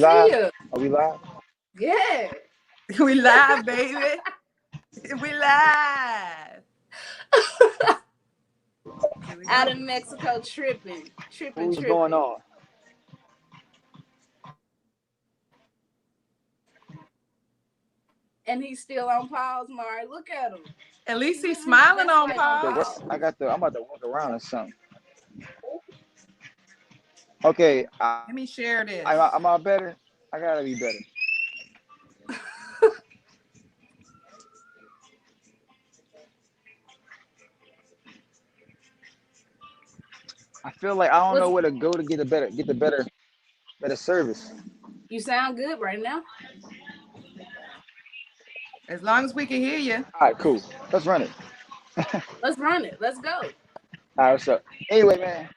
see live? you. Are we live? Yeah. We live, baby. We live. Here we Out go. in Mexico tripping. What's going on? And he's still on pause, Mari. Look at him. At least he's smiling on That's pause. I'm about to walk around or something. Okay, Let me share this. I'm out better. I gotta be better. I feel like I don't know where to go to get better service. You sound good right now. As long as we can hear you. All right, cool. Let's run it. Let's run it. Let's go. All right, what's up? Anyway, man.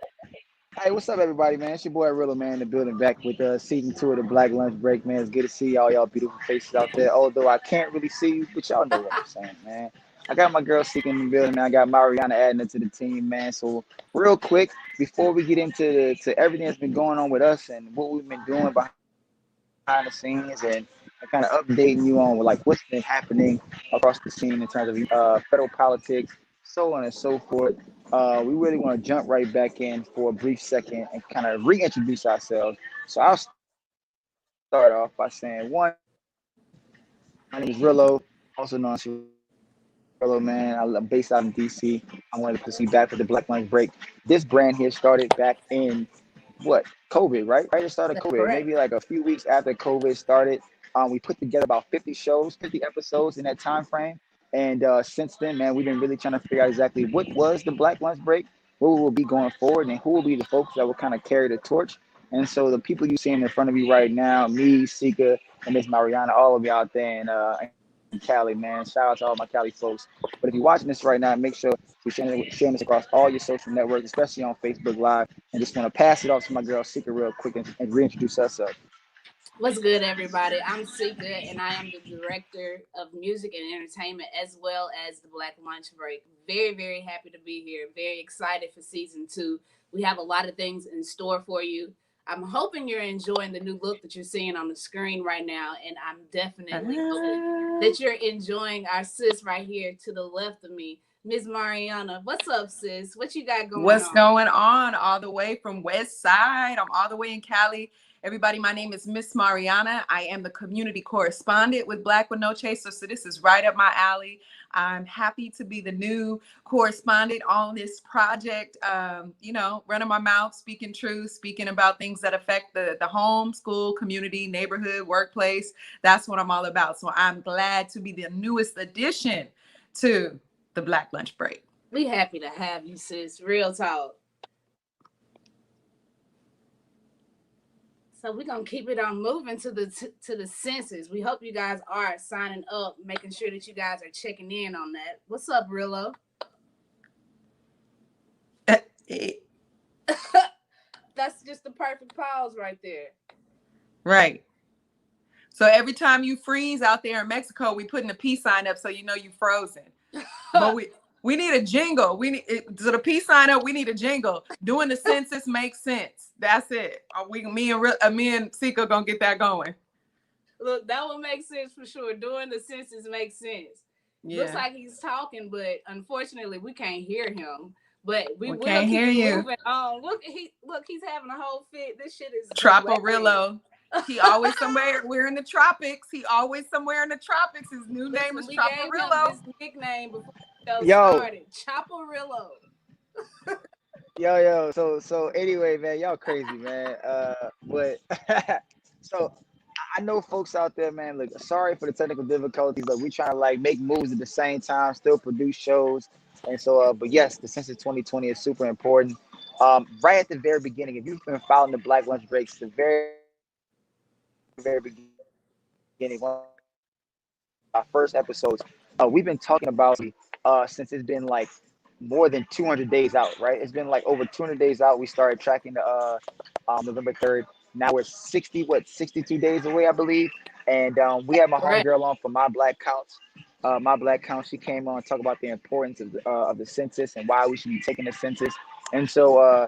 Hey, what's up, everybody, man? It's your boy Rilla, man, in the building back with season 2 of the Black Lunch Break, man. It's good to see y'all beautiful faces out there. Although I can't really see you, but y'all know what I'm saying, man. I got my girl Seeker in the building, man. I got Mariana adding into the team, man. So real quick, before we get into to everything that's been going on with us and what we've been doing behind the scenes and kind of updating you on like what's been happening across the scene in terms of federal politics, so on and so forth. We really want to jump right back in for a brief second and kind of reintroduce ourselves. So I'll start off by saying, one, my name is Rillo, also known as Rillo, man. I'm based out in DC. I wanted to see back with the Black Lunch Break. This brand here started back in what? COVID, right? Right, it started That's COVID. correct. Maybe like a few weeks after COVID started. We put together about 50 shows, 50 episodes in that time frame. And since then, man, we've been really trying to figure out exactly what was the Black Lunch Break, what we will be going forward, and who will be the folks that will kind of carry the torch. And so the people you seeing in front of you right now, me, Sika, and Miss Mariana, all of you out there in Cali, man. Shout out to all my Cali folks. But if you're watching this right now, make sure you're sharing this across all your social networks, especially on Facebook Live. And just want to pass it off to my girl Sika real quick and reintroduce herself. What's good, everybody? I'm Sika, and I am the director of music and entertainment as well as the Black Lunch Break. Very, very happy to be here. Very excited for season 2. We have a lot of things in store for you. I'm hoping you're enjoying the new look that you're seeing on the screen right now, and I'm definitely hoping that you're enjoying our sis right here to the left of me, Miss Mariana. What's up, sis? What you got going on? What's going on? All the way from West Side. I'm all the way in Cali. Everybody, my name is Miss Mariana. I am the community correspondent with Black with No Chaser. So this is right up my alley. I'm happy to be the new correspondent on this project. Running my mouth, speaking truth, speaking about things that affect the home, school, community, neighborhood, workplace. That's what I'm all about. So I'm glad to be the newest addition to the Black Lunch Break. We happy to have you, sis. Real talk. So we're gonna keep it on moving to the census. We hope you guys are signing up, making sure that you guys are checking in on that. What's up, Rillo? That's just the perfect pause right there. Right. So every time you freeze out there in Mexico, we putting a peace sign up so you know you frozen. But we need a jingle. So the peace sign up. We need a jingle. Doing the census makes sense. That's it. Me and Sika gonna get that going. Look, that will make sense for sure. Doing the census makes sense. Yeah. Looks like he's talking, but unfortunately we can't hear him. But we will can't keep hear you. moving on. Look, he's having a whole fit. This shit is Troparillo. He always somewhere. We're in the tropics. He always somewhere in the tropics. His new name is Troparillo. This nickname before the show started. Troparillo. Yo. So anyway, man, y'all crazy, man. But so I know folks out there, man. Look, sorry for the technical difficulties, but we trying to like make moves at the same time, still produce shows. And so, but yes, the Census 2020 is super important. Right at the very beginning, if you've been following the Black Lunch Breaks, the very beginning, one of our first episodes, we've been talking about since it's been like more than 200 days out, right? It's been like over 200 days out. We started tracking the November 3rd. Now we're 62 days away, I believe. And we had my homegirl on for My Black Counts. My Black Count, she came on to talk about the importance of the census and why we should be taking the census. And so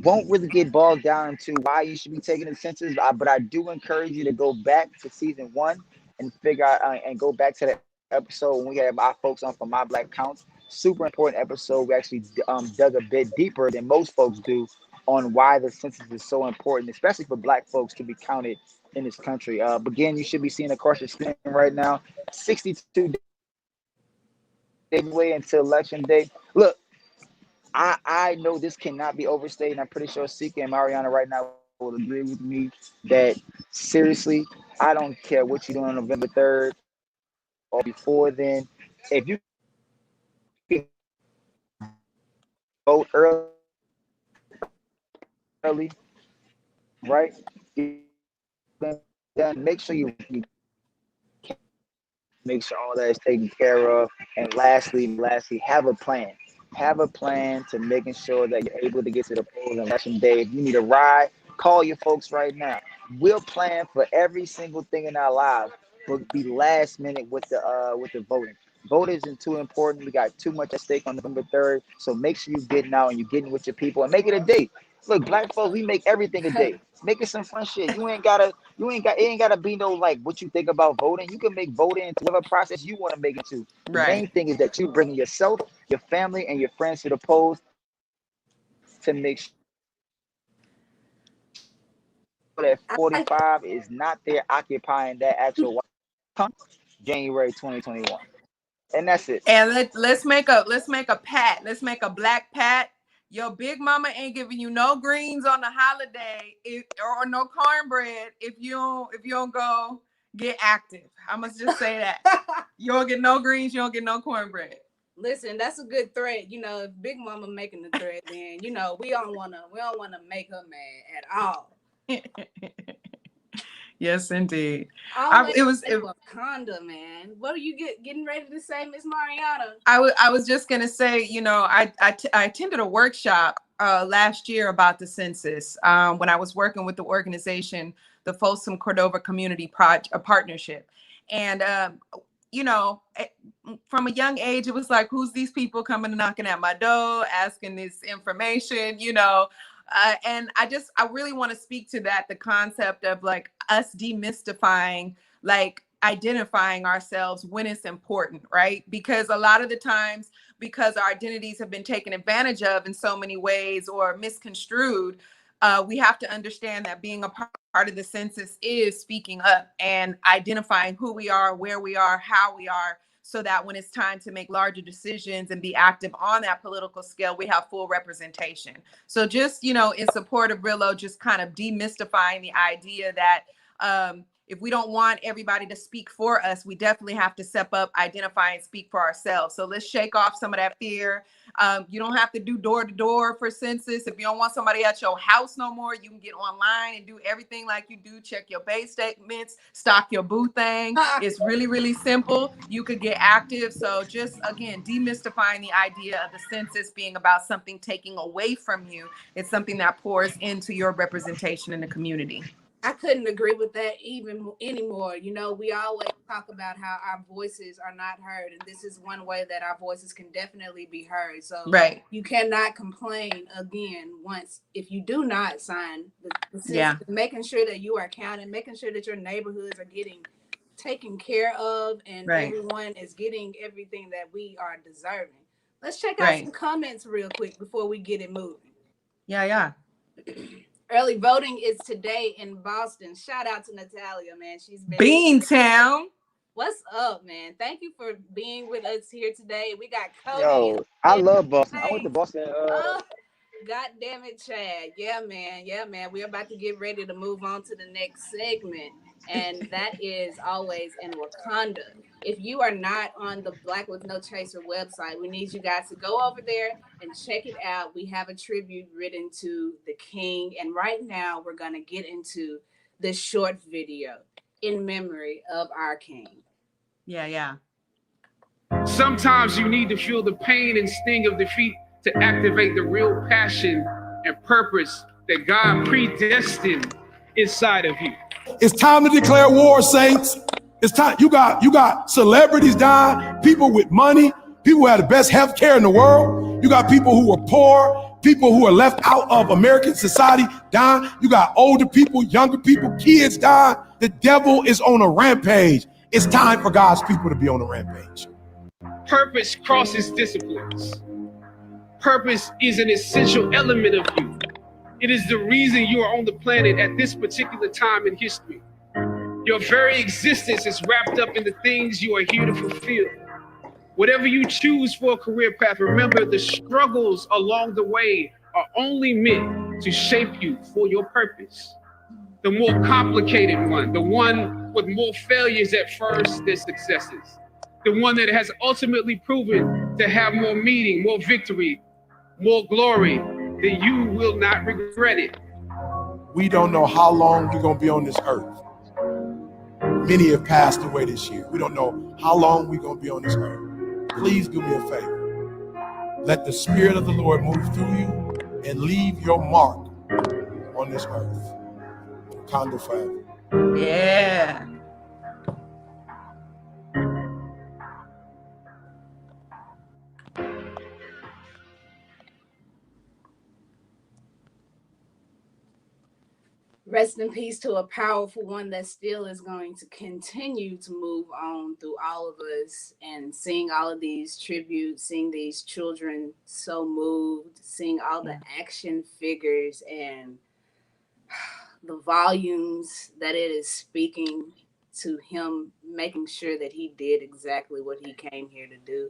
won't really get bogged down into why you should be taking the census, but I do encourage you to go back to season 1 and figure out and go back to that episode when we have our folks on for My Black Counts. Super important episode. We actually dug a bit deeper than most folks do on why the census is so important, especially for Black folks to be counted in this country. Again, you should be seeing across your screen right now, 62 days away until election day. Look, I know this cannot be overstated. I'm pretty sure Sika and Mariana right now will agree with me that seriously, I don't care what you do on November 3rd or before then. If you can vote early, right? Then make sure you make sure all that is taken care of. And lastly, have a plan. Have a plan to making sure that you're able to get to the polls on election day. If you need a ride, call your folks right now. We'll plan for every single thing in our lives, but be last minute with the voting. Voting isn't too important. We got too much at stake on November 3rd. So make sure you're getting out and you're getting with your people and make it a day. Look, Black folks, we make everything a day. Make it some fun shit. It ain't gotta be no like what you think about voting. You can make voting into whatever process you want to make it to. The main thing is that you bring yourself, your family, and your friends to the polls to make sure that 45 is not there occupying that actual January 2021. And that's it. And let's make a pat. Let's make a black pat. Your big mama ain't giving you no greens on the holiday or no cornbread if you don't go get active. I must just say that. You don't get no greens, you don't get no cornbread. Listen, that's a good thread. You know, if Big Mama making the thread, then we don't wanna make her mad at all. Yes, indeed. It was Wakanda, man. What are you getting ready to say, Miss Mariana? I was just gonna say, I attended a workshop last year about the census when I was working with the organization, the Folsom Cordova Community Partnership, and from a young age, it was like, who's these people coming and knocking at my door, asking this information, and I really want to speak to that, the concept of like us demystifying, like identifying ourselves when it's important, right? Because a lot of the times, because our identities have been taken advantage of in so many ways or misconstrued, we have to understand that being a part of the census is speaking up and identifying who we are, where we are, how we are, so that when it's time to make larger decisions and be active on that political scale, we have full representation. So just, in support of Rillo, just kind of demystifying the idea that if we don't want everybody to speak for us, we definitely have to step up, identify, and speak for ourselves. So let's shake off some of that fear. You don't have to do door to door for census. If you don't want somebody at your house no more, you can get online and do everything like you do. Check your base statements, stock your boo thing. It's really, really simple. You could get active. So just, again, demystifying the idea of the census being about something taking away from you. It's something that pours into your representation in the community. I couldn't agree with that anymore. We always talk about how our voices are not heard, and this is one way that our voices can definitely be heard. So you cannot complain again if you do not sign the census, making sure that you are counted, making sure that your neighborhoods are getting taken care of, and everyone is getting everything that we are deserving. Let's check out some comments real quick before we get it moving. Yeah. Early voting is today in Boston. Shout out to Natalia, man. She's been Beantown. What's up, man? Thank you for being with us here today. We got Cody. Yo, I love Boston. I went to Boston. God damn it, Chad. Yeah, man. We're about to get ready to move on to the next segment. And that is always in Wakanda. If you are not on the Black with No Chaser website, we need you guys to go over there and check it out. We have a tribute written to the king. And right now we're going to get into this short video in memory of our king. Yeah. Sometimes you need to feel the pain and sting of defeat to activate the real passion and purpose that God predestined inside of you. It's time to declare war, saints. It's time. You got celebrities dying, people with money, people who have the best health care in the world. You got people who are poor, people who are left out of American society dying. You got older people, younger people, kids dying. The devil is on a rampage. It's time for God's people to be on a rampage. Purpose crosses disciplines. Purpose is an essential element of you. It is the reason you are on the planet at this particular time in history. Your very existence is wrapped up in the things you are here to fulfill. Whatever you choose for a career path, remember the struggles along the way are only meant to shape you for your purpose. The more complicated one, the one with more failures at first than successes, the one that has ultimately proven to have more meaning, more victory, more glory, then you will not regret it. We don't know how long we're going to be on this earth. Many have passed away this year. We don't know how long we're going to be on this earth. Please do me a favor. Let the Spirit of the Lord move through you and leave your mark on this earth. Wakanda forever. Yeah. Rest in peace to a powerful one that still is going to continue to move on through all of us, and seeing all of these tributes, seeing these children so moved, seeing all the action figures and the volumes that it is speaking to him, making sure that he did exactly what he came here to do.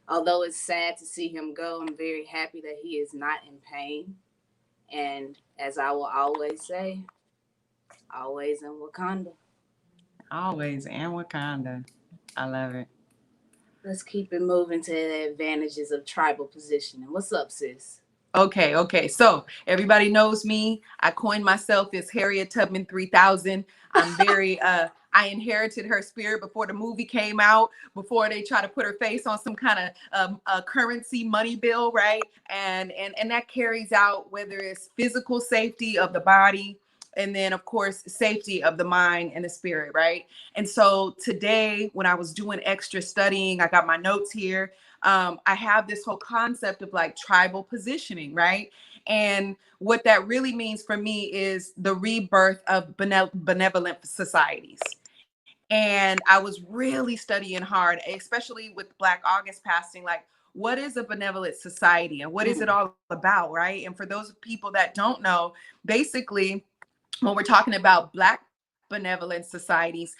Although it's sad to see him go, I'm very happy that he is not in pain. And as I will always say, always in Wakanda. Always in Wakanda. I love it. Let's keep it moving to the advantages of tribal positioning. What's up, sis? Okay. So everybody knows me. I coined myself as Harriet Tubman 3000. I'm very, I inherited her spirit before the movie came out, before they try to put her face on some kind of currency money bill, right? And that carries out whether it's physical safety of the body, and then of course safety of the mind and the spirit, right? And so today, when I was doing extra studying, I got my notes here. I have this whole concept of like tribal positioning, right? And what that really means for me is the rebirth of benevolent societies. And I was really studying hard, especially with Black August passing, like, what is a benevolent society and what is it all about, right? And for those people that don't know, basically, when we're talking about Black benevolent societies,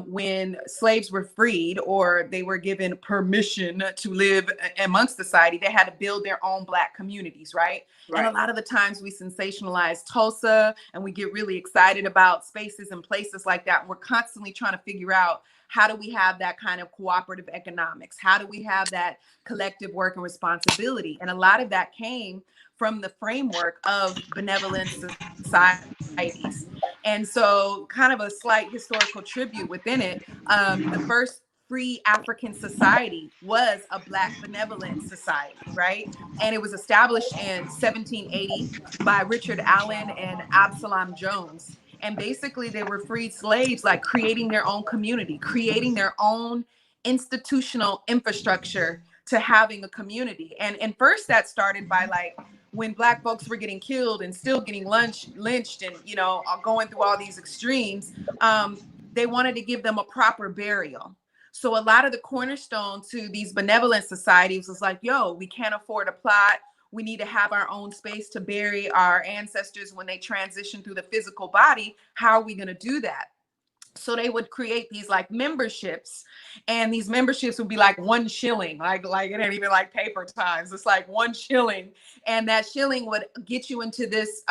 when slaves were freed or they were given permission to live amongst society, they had to build their own Black communities, right? And a lot of the times we sensationalize Tulsa and we get really excited about spaces and places like that. We're constantly trying to figure out, how do we have that kind of cooperative economics? How do we have that collective work and responsibility? And a lot of that came from the framework of benevolent societies. And so kind of a slight historical tribute within it, the first free African society was a Black benevolent society, right? And it was established in 1780 by Richard Allen and Absalom Jones. And basically they were freed slaves, like creating their own community, creating their own institutional infrastructure to having a community. And first that started by like, when Black folks were getting killed and still getting lynched and, you know, going through all these extremes, they wanted to give them a proper burial. So a lot of the cornerstone to these benevolent societies was like, yo, we can't afford a plot. We need to have our own space to bury our ancestors when they transition through the physical body. How are we going to do that? So they would create these like memberships, and these memberships would be like 1 shilling, like it ain't even like paper times. It's like 1 shilling. And that shilling would get you into this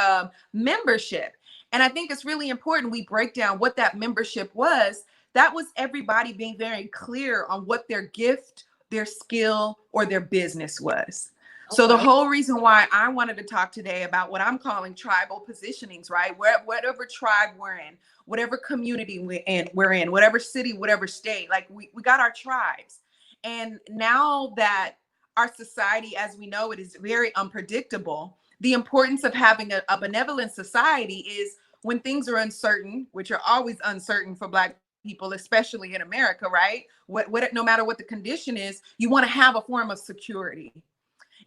membership. And I think it's really important we break down what that membership was. That was everybody being very clear on what their gift, their skill, or their business was. So the whole reason why I wanted to talk today about what I'm calling tribal positionings, right? Whatever tribe we're in, whatever community we're in, whatever city, whatever state, like we got our tribes. And now that our society, as we know it, is very unpredictable, the importance of having a benevolent society is when things are uncertain, which are always uncertain for Black people, especially in America, right? No matter what the condition is, you want to have a form of security.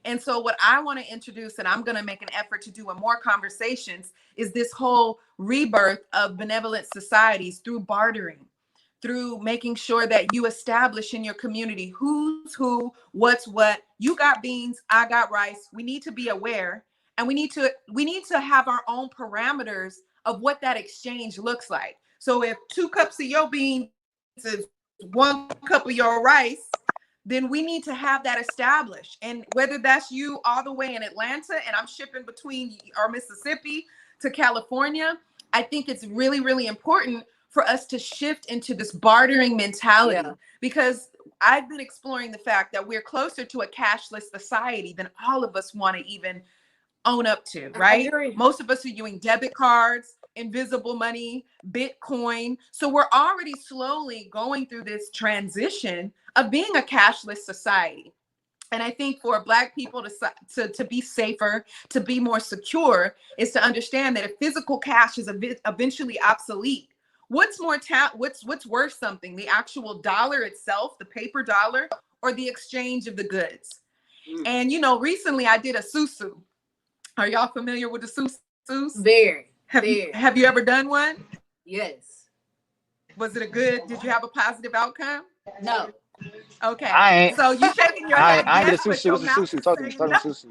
And so what I want to introduce, and I'm going to make an effort to do in more conversations, is this whole rebirth of benevolent societies through bartering, through making sure that you establish in your community who's who, what's what. You got beans, I got rice. We need to be aware, and we need to have our own parameters of what that exchange looks like. So if 2 cups of your beans is 1 cup of your rice, then we need to have that established. And whether that's you all the way in Atlanta and I'm shipping between or Mississippi to California, I think it's really, really important for us to shift into this bartering mentality, because I've been exploring the fact that we're closer to a cashless society than all of us want to even own up to, right? Most of us are using debit cards, invisible money, Bitcoin. So we're already slowly going through this transition of being a cashless society. And I think for Black people to be safer, to be more secure, is to understand that if physical cash is eventually obsolete, what's worth something? The actual dollar itself, the paper dollar, or the exchange of the goods? And recently I did a susu. Are y'all familiar with the susus? Very. Have you ever done one? Yes. Was it did you have a positive outcome? No. Okay. I ain't. So you shaking your head. I ain't Yes, a but susu. your What's a mouth susu? is Talk to me. saying Talk no. to me, susu.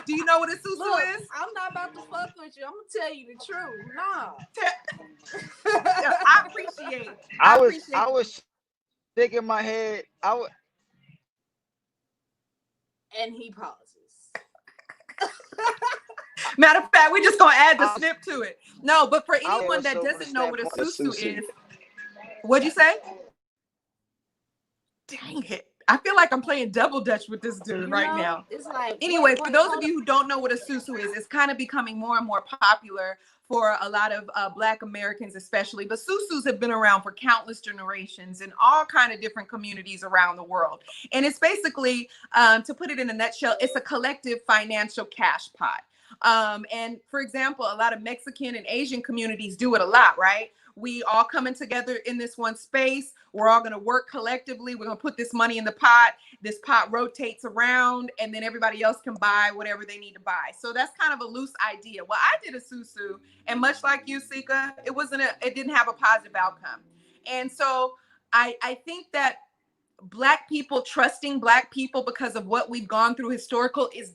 Do you know what a susu Look, is? I'm not about to fuck with you. I'm gonna tell you the truth. No. I appreciate it. I was shaking my head. And he pauses. Matter of fact, we're just gonna add the snip to it. No, but for anyone that also doesn't know what a susu susu is, what'd you say? Dang it. I feel like I'm playing double dutch with this dude right now. It's like, anyway, for those of you who don't know what a susu is, it's kind of becoming more and more popular for a lot of Black Americans, especially. But susus have been around for countless generations in all kind of different communities around the world. And it's basically, to put it in a nutshell, it's a collective financial cash pot. And for example, a lot of Mexican and Asian communities do it a lot, right? We all coming together in this one space. We're all going to work collectively. We're going to put this money in the pot. This pot rotates around, and then everybody else can buy whatever they need to buy. So that's kind of a loose idea. Well, I did a susu, and much like you, Sika, it didn't have a positive outcome. And so I think that Black people trusting Black people because of what we've gone through historical is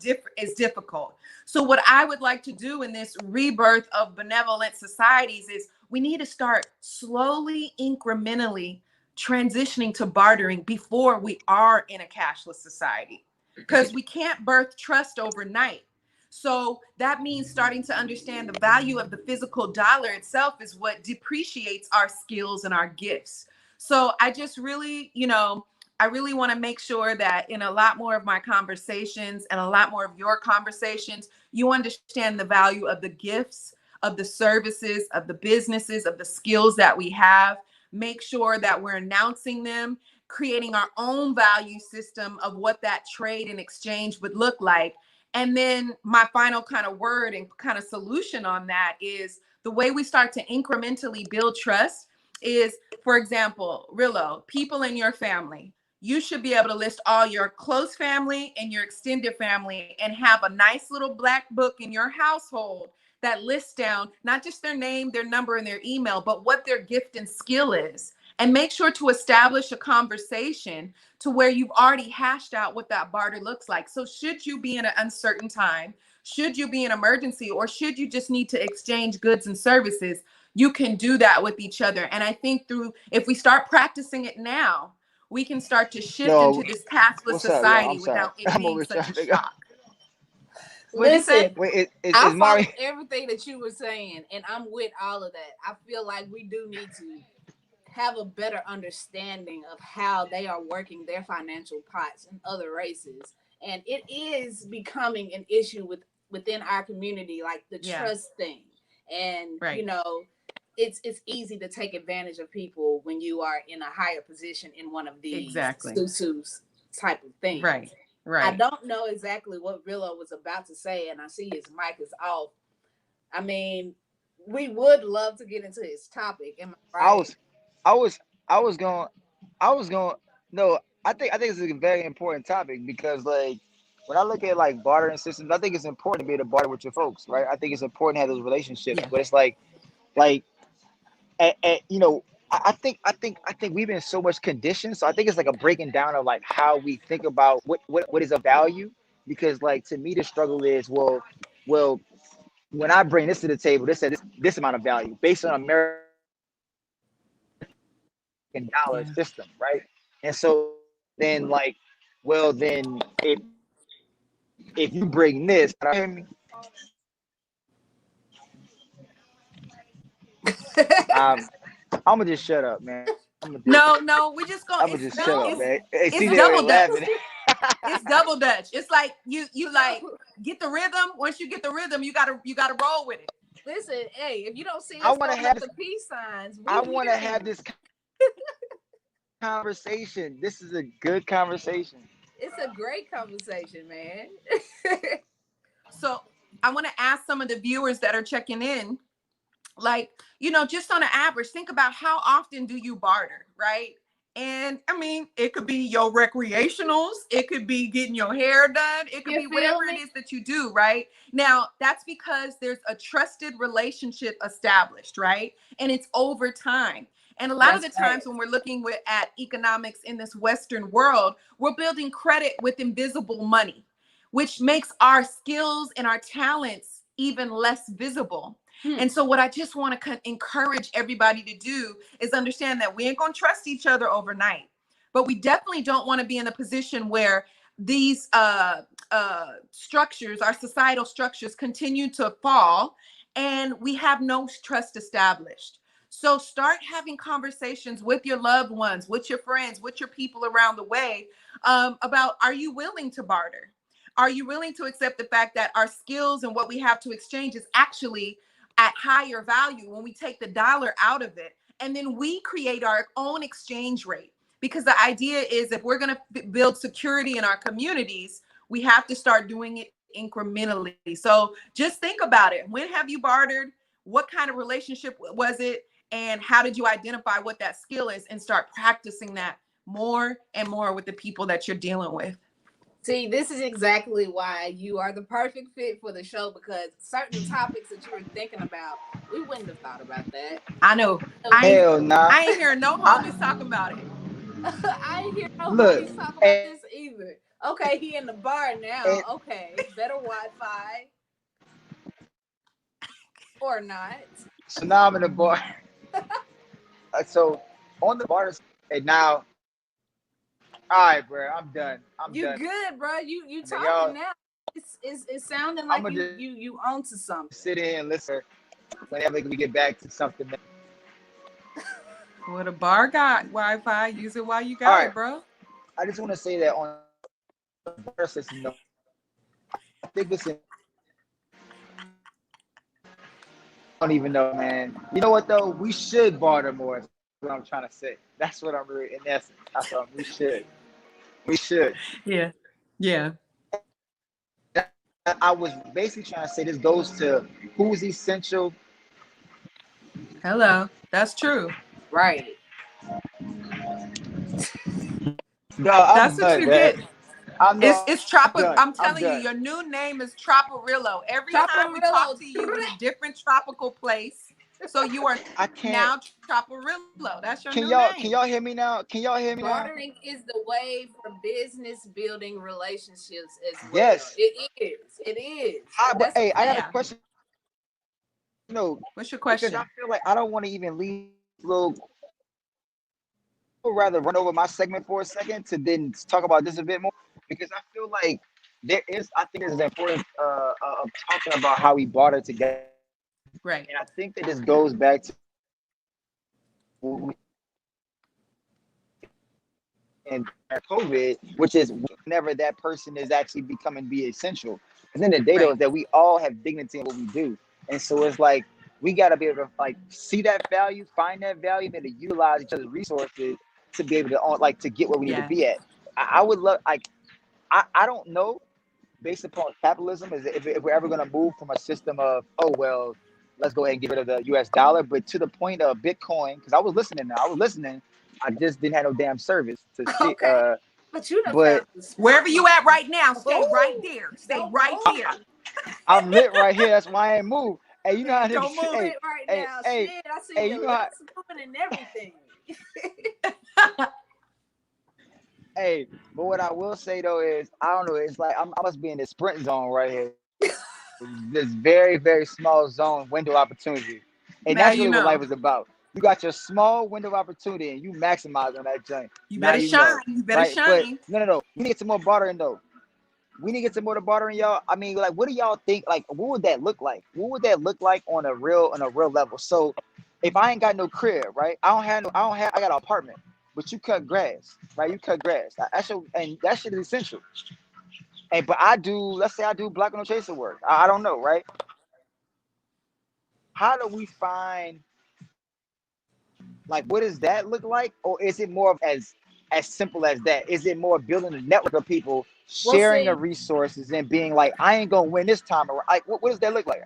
difficult. So what I would like to do in this rebirth of benevolent societies is we need to start slowly, incrementally transitioning to bartering before we are in a cashless society, because we can't birth trust overnight. So that means starting to understand the value of the physical dollar itself is what depreciates our skills and our gifts. So I just really, I really want to make sure that in a lot more of my conversations and a lot more of your conversations, you understand the value of the gifts, of the services, of the businesses, of the skills that we have. Make sure that we're announcing them, creating our own value system of what that trade and exchange would look like. And then my final kind of word and kind of solution on that is the way we start to incrementally build trust is, for example, Rillo, people in your family. You should be able to list all your close family and your extended family and have a nice little black book in your household that lists down not just their name, their number, and their email, but what their gift and skill is. And make sure to establish a conversation to where you've already hashed out what that barter looks like. So should you be in an uncertain time, should you be in emergency, or should you just need to exchange goods and services, you can do that with each other. And I think if we start practicing it now, we can start to shift into this cashless society without it being such a shock. Listen, wait, I followed everything that you were saying, and I'm with all of that. I feel like we do need to have a better understanding of how they are working their financial pots in other races. And it is becoming an issue within our community, like the trust thing. And, it's easy to take advantage of people when you are in a higher position in one of these susus type of things. Right. I don't know exactly what Rillo was about to say, and I see his mic is off. I mean, we would love to get into his topic. Am I right? I was going. No, I think it's a very important topic because like when I look at like bartering systems, I think it's important to be able to barter with your folks, right? I think it's important to have those relationships, Yeah. but it's like you know, I think we've been so much conditioned. So I think it's like a breaking down of like how we think about what is of value. Because like to me, the struggle is well when I bring this to the table, this amount of value based on American dollar Yeah. system, right? And so then like, well then if you bring this, um, I'm gonna just shut up, man. No, we just gonna I'm gonna just shut up, it's man. Hey, it's CJ over double here dutch. laughing. It's double dutch. It's like you like No. get the rhythm. Once you get the rhythm, you gotta roll with it. Listen, hey, if you don't see I us want to throwing up have the peace signs, I we want to hear have you. this conversation. This is a good conversation. It's a great conversation, man. So I want to ask some of the viewers that are checking in, like, just on an average, think about how often do you barter, right? And I mean, it could be your recreationals, it could be getting your hair done, it could You be feel whatever it me? is that you do, right? Now, that's because there's a trusted relationship established, right? And it's over time. And a lot of That's the right. times when we're looking at economics in this Western world, we're building credit with invisible money, which makes our skills and our talents even less visible. And so what I just want to encourage everybody to do is understand that we ain't going to trust each other overnight, but we definitely don't want to be in a position where these structures, our societal structures, continue to fall and we have no trust established. So start having conversations with your loved ones, with your friends, with your people around the way, about, are you willing to barter? Are you willing to accept the fact that our skills and what we have to exchange is actually at higher value when we take the dollar out of it? And then we create our own exchange rate. Because the idea is, if we're going to build security in our communities, we have to start doing it incrementally. So just think about it. When have you bartered? What kind of relationship was it? And how did you identify what that skill is and start practicing that more and more with the people that you're dealing with? See, this is exactly why you are the perfect fit for the show, because certain topics that you were thinking about, we wouldn't have thought about that. I know. So, Hell nah. I ain't hearing no I, homies talking about it. I ain't hear no look, homies talk about and, this either. Okay, he in the bar now. and Okay, better Wi-Fi or not. so now I'm in the bar. So on the bar, and now, all right, bro, I'm done. I'm You done. good, bro? You But talking y'all, now? It's sounding I'm like gonna you onto just something. sit here and listen whenever we get back to something. Well, the bar got Wi-Fi. Use it while you All got right, it, bro. I just want to say that on the bar system, though, I think it's. I don't even know, man. You know what though? We should barter more. Is what I'm trying to say. That's what I'm really, in essence. That's what we should. We should. Yeah. Yeah. I was basically trying to say this goes to who's essential. Hello. That's true. Right. No, I'm That's what done, you man. get. I'm no, It's I'm Tropic. done. I'm I'm telling you, done. your new name is Troparillo. Every time we talk Chaparillo. to you in a different tropical place, so you are I can't. now Troparillo. That's your Can new y'all? Can name. y'all hear me now? Can y'all hear me now? Bartering is the way for business building relationships as well. Yes. It is. It is. But That's a hey, I got a Yeah. question. No, What's your because question? I feel like I don't want to even leave little. I would rather run over my segment for a second to then talk about this a bit more, because I feel like there is. I think there's an importance of talking about how we barter together, Right. and I think that this goes back to and COVID, which is whenever that person is actually becoming be essential. Because in the day though, Right. is that we all have dignity in what we do, and so it's like we got to be able to like see that value, find that value, and to utilize each other's resources to be able to like to get where we need to Yeah. be at. I would love like I don't know, based upon capitalism, is if we're ever going to move from a system of, oh well, let's go ahead and get rid of the US dollar, but to the point of Bitcoin, because I was listening, I just didn't have no damn service to see okay. But you done But found the spot. Wherever you at right now, stay Oh, right there. Stay don't right move. there. I'm lit right here. That's why I ain't moved. Hey, you know how Don't niggas move. hey, It right hey, now. hey, Shit, I see hey, your you know how lips moving and everything. hey, but what I will say though is I don't know, it's like I must be in the sprint zone right here. This very, very small zone window opportunity. And Now that's you really what life know. is about. You got your small window of opportunity and you maximize on that joint. You Now better you shine. know, You better right? But shine. no. We need to get some more bartering though. We need to get some more bartering, y'all. I mean, like, what do y'all think? Like, what would that look like? What would that look like on a real level? So if I ain't got no crib, right? I got an apartment, but you cut grass, right? You cut grass. And that shit is essential. And but let's say I do Black No Chaser work. I don't know, right? How do we find, like, what does that look like? Or is it more of as simple as that? Is it more building a network of people Well, sharing the see, resources and being like, I ain't gonna win this time? Or like, what does that look like?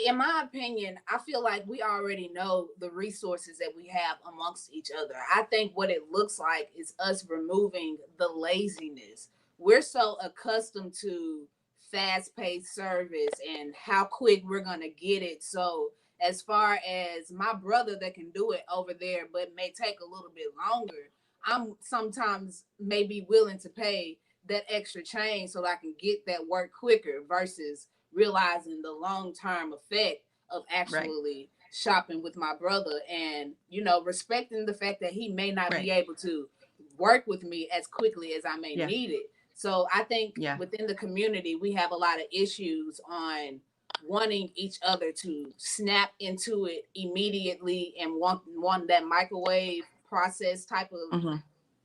in my opinion, I feel like we already know the resources that we have amongst each other. I think what it looks like is us removing the laziness. We're so accustomed to fast-paced service and how quick we're gonna get it. So as far as my brother that can do it over there, but may take a little bit longer, I'm sometimes maybe willing to pay that extra change so that I can get that work quicker versus realizing the long-term effect of Right. actually shopping with my brother and respecting the fact that he may not be Right. able to work with me as quickly as I may Yeah. need it. So I think Yeah. within the community we have a lot of issues on wanting each other to snap into it immediately and want that microwave process type of Mm-hmm.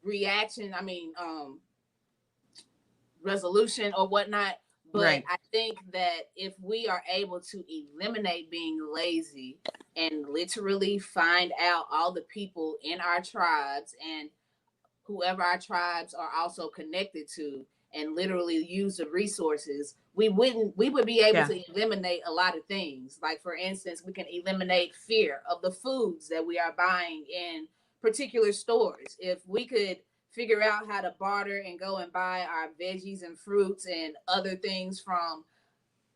reaction. I mean, resolution or whatnot. But Right. I think that if we are able to eliminate being lazy and literally find out all the people in our tribes and whoever our tribes are also connected to and literally use the resources, we would be able Yeah. to eliminate a lot of things. Like for instance, we can eliminate fear of the foods that we are buying in particular stores. If we could figure out how to barter and go and buy our veggies and fruits and other things from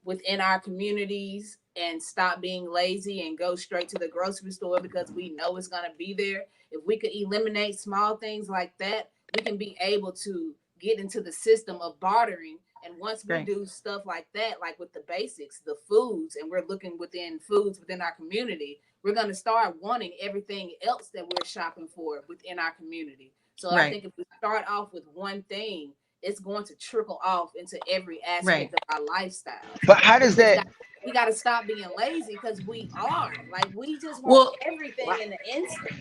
within our communities and stop being lazy and go straight to the grocery store because we know it's going to be there. If we could eliminate small things like that, we can be able to get into the system of bartering. And once we Right. do stuff like that, like with the basics, the foods, and we're looking within foods within our community, we're going to start wanting everything else that we're shopping for within our community. So I Right. think if we start off with one thing, it's going to trickle off into every Right. aspect of our lifestyle. But how does that We got to stop being lazy because we are like we just want Well, everything in an instant.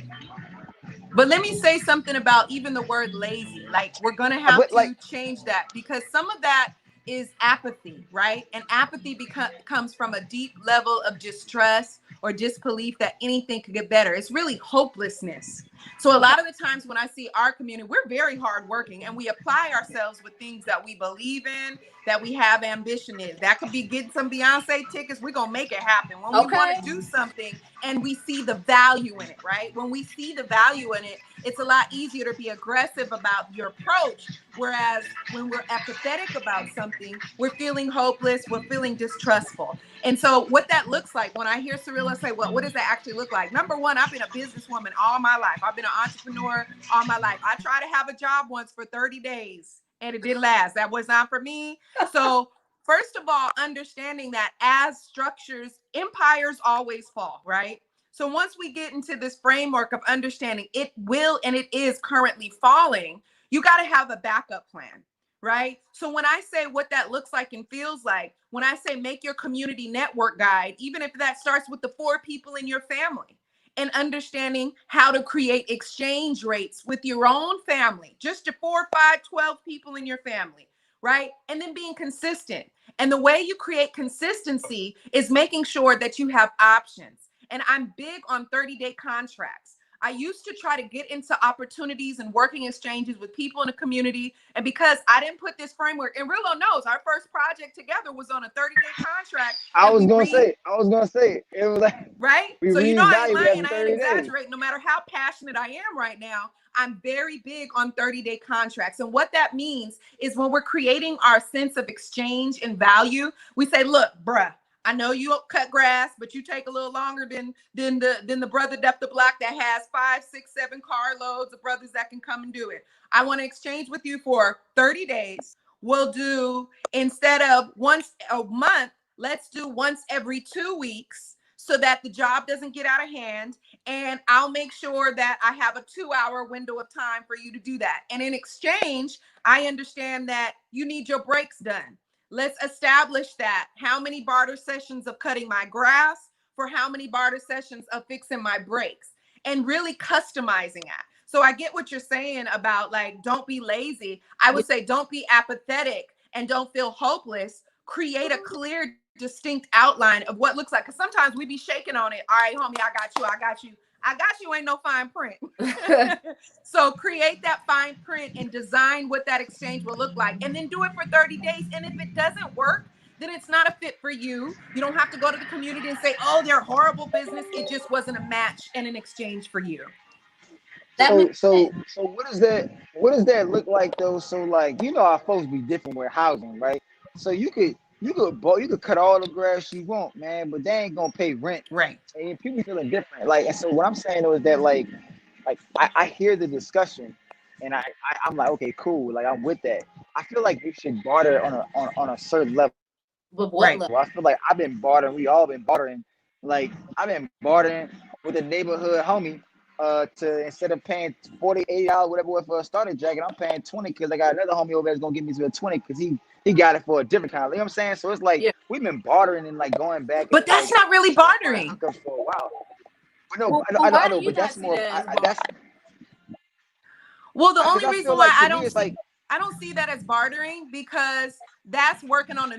but let me say something about even the word lazy. Like, we're going to have but like to change that because some of that is apathy, right? And apathy comes from a deep level of distrust or disbelief that anything could get better. It's really hopelessness. So a lot of the times when I see our community, we're very hardworking and we apply ourselves with things that we believe in, that we have ambition in. That could be getting some Beyonce tickets. We're going to make it happen. When we want to do something and we see the value in it, right? When we see the value in it, it's a lot easier to be aggressive about your approach. Whereas when we're apathetic about something, we're feeling hopeless, we're feeling distrustful. And so what that looks like, when I hear Cirilla say, well, what does that actually look like? Number one, I've been a businesswoman all my life. I've been an entrepreneur all my life. I tried to have a job once for 30 days and it didn't last. That was not for me. So first of all, understanding that as structures, empires always fall, right? So once we get into this framework of understanding it will and it is currently falling, you got to have a backup plan, right? So when I say what that looks like and feels like, when I say make your community network guide, even if that starts with the 4 people in your family and understanding how to create exchange rates with your own family, just your 4, 5, 12 people in your family, right? And then being consistent. And the way you create consistency is making sure that you have options. And I'm big on 30-day contracts. I used to try to get into opportunities and working exchanges with people in the community. And because I didn't put this framework, and Rillo knows our first project together was on a 30-day contract. I was gonna say it was like Right? we So you know I ain't reevaluated lying, after I ain't 30 days. exaggerating. No matter how passionate I am right now, I'm very big on 30-day contracts. And what that means is when we're creating our sense of exchange and value, we say, look, bruh, I know you cut grass, but you take a little longer than the brother up the block that has 5, 6, 7 carloads of brothers that can come and do it. I want to exchange with you for 30 days. We'll do, instead of once a month, let's do once every 2 weeks so that the job doesn't get out of hand. And I'll make sure that I have a 2-hour window of time for you to do that. And in exchange, I understand that you need your breaks done. Let's establish that. How many barter sessions of cutting my grass for how many barter sessions of fixing my brakes, and really customizing that. So I get what you're saying about like, don't be lazy. I would say don't be apathetic and don't feel hopeless. Create a clear, distinct outline of what looks like. Because sometimes we be shaking on it. All right, homie, I got you. I got you. I got you. Ain't no fine print. So create that fine print and design what that exchange will look like. And then do it for 30 days. And if it doesn't work, then it's not a fit for you. You don't have to go to the community and say, oh, they're horrible business. It just wasn't a match and an exchange for you. So what does that look like though? So like, you know, our folks be different with housing, right? So you could cut all the grass you want, man, but they ain't gonna pay rent. Right. And people feeling different. Like, and so what I'm saying though is that like I hear the discussion, and I'm like, okay, cool, like I'm with that. I feel like we should barter on a certain level. But what Right. level? I feel like I've been bartering. We all been bartering. Like I've been bartering with a neighborhood homie. To instead of paying $40, $80, whatever it was for a starter jacket, I'm paying 20 because I got another homie over there that's gonna give me to a 20 because he got it for a different kind. You know what I'm saying? So it's like Yeah. we've been bartering and like going back. But And, that's like, not really bartering. hookups for a while. But no, Well, I why know, do you but that's not see more. that as That's Well, the because only I reason feel why like to me it's like I don't see that as bartering, because that's working on a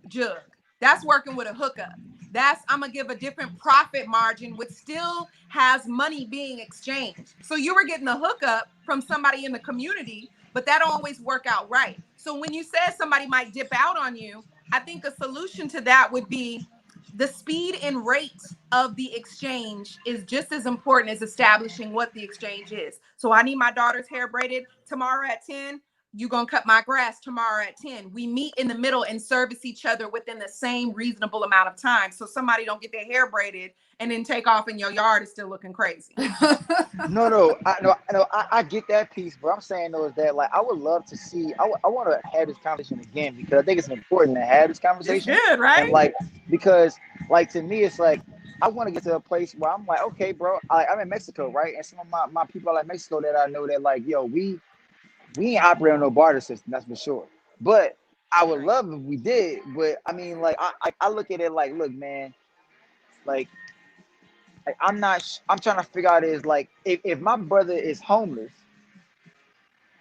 jug. That's working with a hookup. That's, I'm gonna give a different profit margin, which still has money being exchanged. So you were getting a hookup from somebody in the community, but that don't always work out right. So when you said somebody might dip out on you, I think a solution to that would be the speed and rate of the exchange is just as important as establishing what the exchange is. So I need my daughter's hair braided tomorrow at 10. You're going to cut my grass tomorrow at 10. We meet in the middle and service each other within the same reasonable amount of time. So somebody don't get their hair braided and then take off and your yard is still looking crazy. I get that piece, but I'm saying though is that like I would love to see. I want to have this conversation again because I think it's important to have this conversation. It's good, right? And like because like to me it's like I want to get to a place where I'm like, okay, bro, I'm in Mexico, right? And some of my people are in Mexico that I know that like, yo, we ain't operating on no barter system, that's for sure. But I would love if we did. But I mean, like I look at it like, look, man, like I'm trying to figure out is like if my brother is homeless,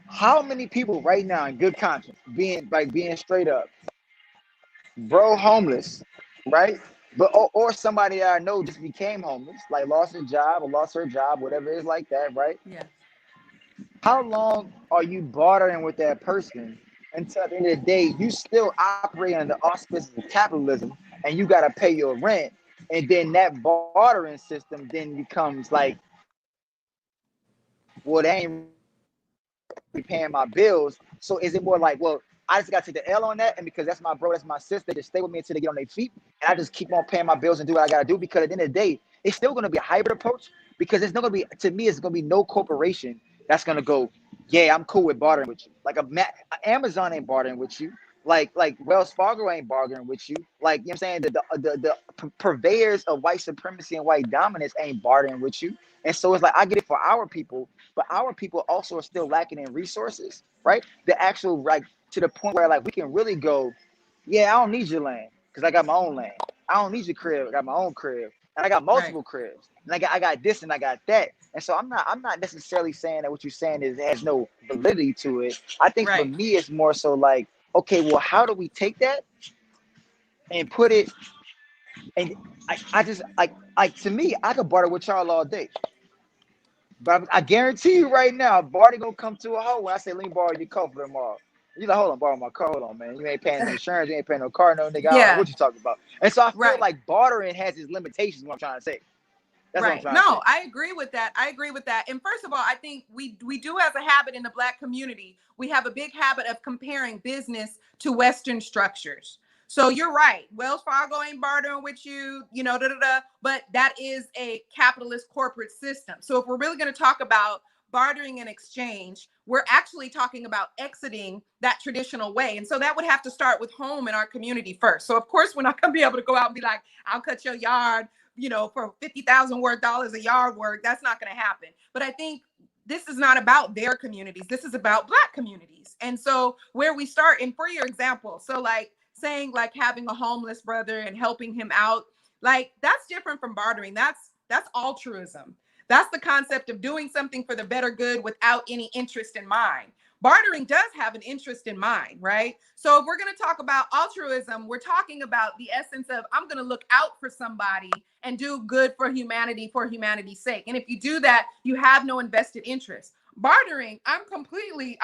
how many people right now in good conscience being straight up, bro, homeless, right? But or somebody that I know just became homeless, like lost his job or lost her job, whatever it is like that, right? Yeah. How long are you bartering with that person until at the end of the day you still operate under the auspices of capitalism and you gotta pay your rent, and then that bartering system then becomes like, well, they ain't paying my bills. So is it more like, well, I just got to take the L on that, and because that's my bro, that's my sister, just stay with me until they get on their feet, and I just keep on paying my bills and do what I gotta do? Because at the end of the day, it's still gonna be a hybrid approach, because it's not gonna be, to me, it's gonna be no corporation that's gonna go, yeah, I'm cool with bartering with you. Like Amazon ain't bartering with you. Like Wells Fargo ain't bartering with you. Like, you know what I'm saying? The purveyors of white supremacy and white dominance ain't bartering with you. And so it's like, I get it for our people, but our people also are still lacking in resources, right? The actual, like, to the point where like we can really go, yeah, I don't need your land because I got my own land. I don't need your crib, I got my own crib. And I got multiple cribs. And I got this and I got that. And so I'm not necessarily saying that what you're saying has no validity to it. I think for me it's more so like, okay, well, how do we take that and put it, and I just like to me, I could barter with y'all all day. But I guarantee you right now, Barty gonna come to a hoe when I say, let me borrow your car for tomorrow. You like, hold on, borrow my car. Hold on, man. You ain't paying no insurance. You ain't paying no car, no nigga. I don't know Yeah, what you talking about. And so I feel right. like bartering has its limitations. What I'm trying to say. That's what I'm Right. trying to say. No, I agree with that. I agree with that. And first of all, I think we do have a habit in the Black community. We have a big habit of comparing business to Western structures. So you're right. Wells Fargo ain't bartering with you, but that is a capitalist corporate system. So if we're really going to talk about bartering and exchange, we're actually talking about exiting that traditional way. And so that would have to start with home in our community first. So of course, we're not going to be able to go out and be like, I'll cut your yard, for $50,000 a yard work. That's not going to happen. But I think this is not about their communities. This is about Black communities. And so where we start, and for your example, so like saying like having a homeless brother and helping him out, like that's different from bartering. That's altruism. That's the concept of doing something for the better good without any interest in mind. Bartering does have an interest in mind, right? So if we're going to talk about altruism, we're talking about the essence of I'm going to look out for somebody and do good for humanity's sake. And if you do that, you have no invested interest. Bartering, I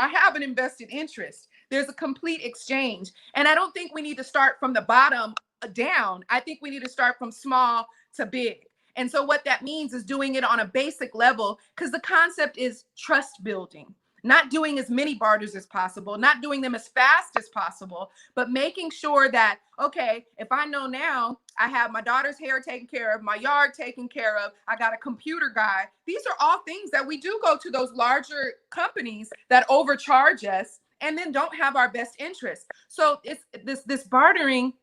have an invested interest. There's a complete exchange. And I don't think we need to start from the bottom down. I think we need to start from small to big. And so what that means is doing it on a basic level, because the concept is trust building. Not doing as many barters as possible, not doing them as fast as possible, but making sure that, okay, if I know now I have my daughter's hair taken care of, my yard taken care of, I got a computer guy. These are all things that we do go to those larger companies that overcharge us and then don't have our best interest. So it's this bartering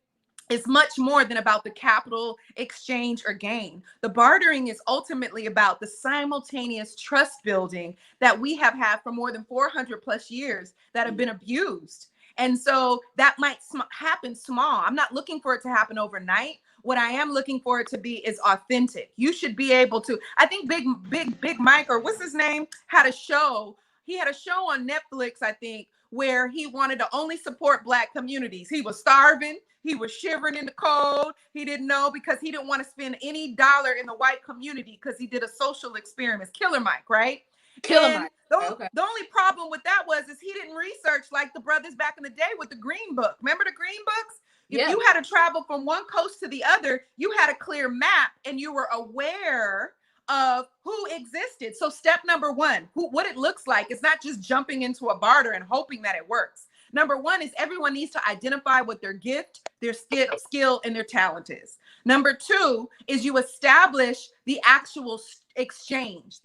is much more than about the capital exchange or gain. The bartering is ultimately about the simultaneous trust building that we have had for more than 400 plus years that have been abused. And so that might happen small. I'm not looking for it to happen overnight. What I am looking for it to be is authentic. You should be able to, I think Big Mike, or what's his name, had a show. He had a show on Netflix, I think, where he wanted to only support Black communities. He was starving. He was shivering in the cold. He didn't know because he didn't want to spend any dollar in the white community because he did a social experiment. Killer Mike, right? Killer Mike. Okay. The only problem with that is he didn't research like the brothers back in the day with the Green Book. Remember the Green Books? If you had to travel from one coast to the other, you had a clear map and you were aware of who existed. So step number one, what it looks like, it's not just jumping into a barter and hoping that it works. Number one is everyone needs to identify what their gift, their skill, and their talent is. Number two is you establish the actual exchange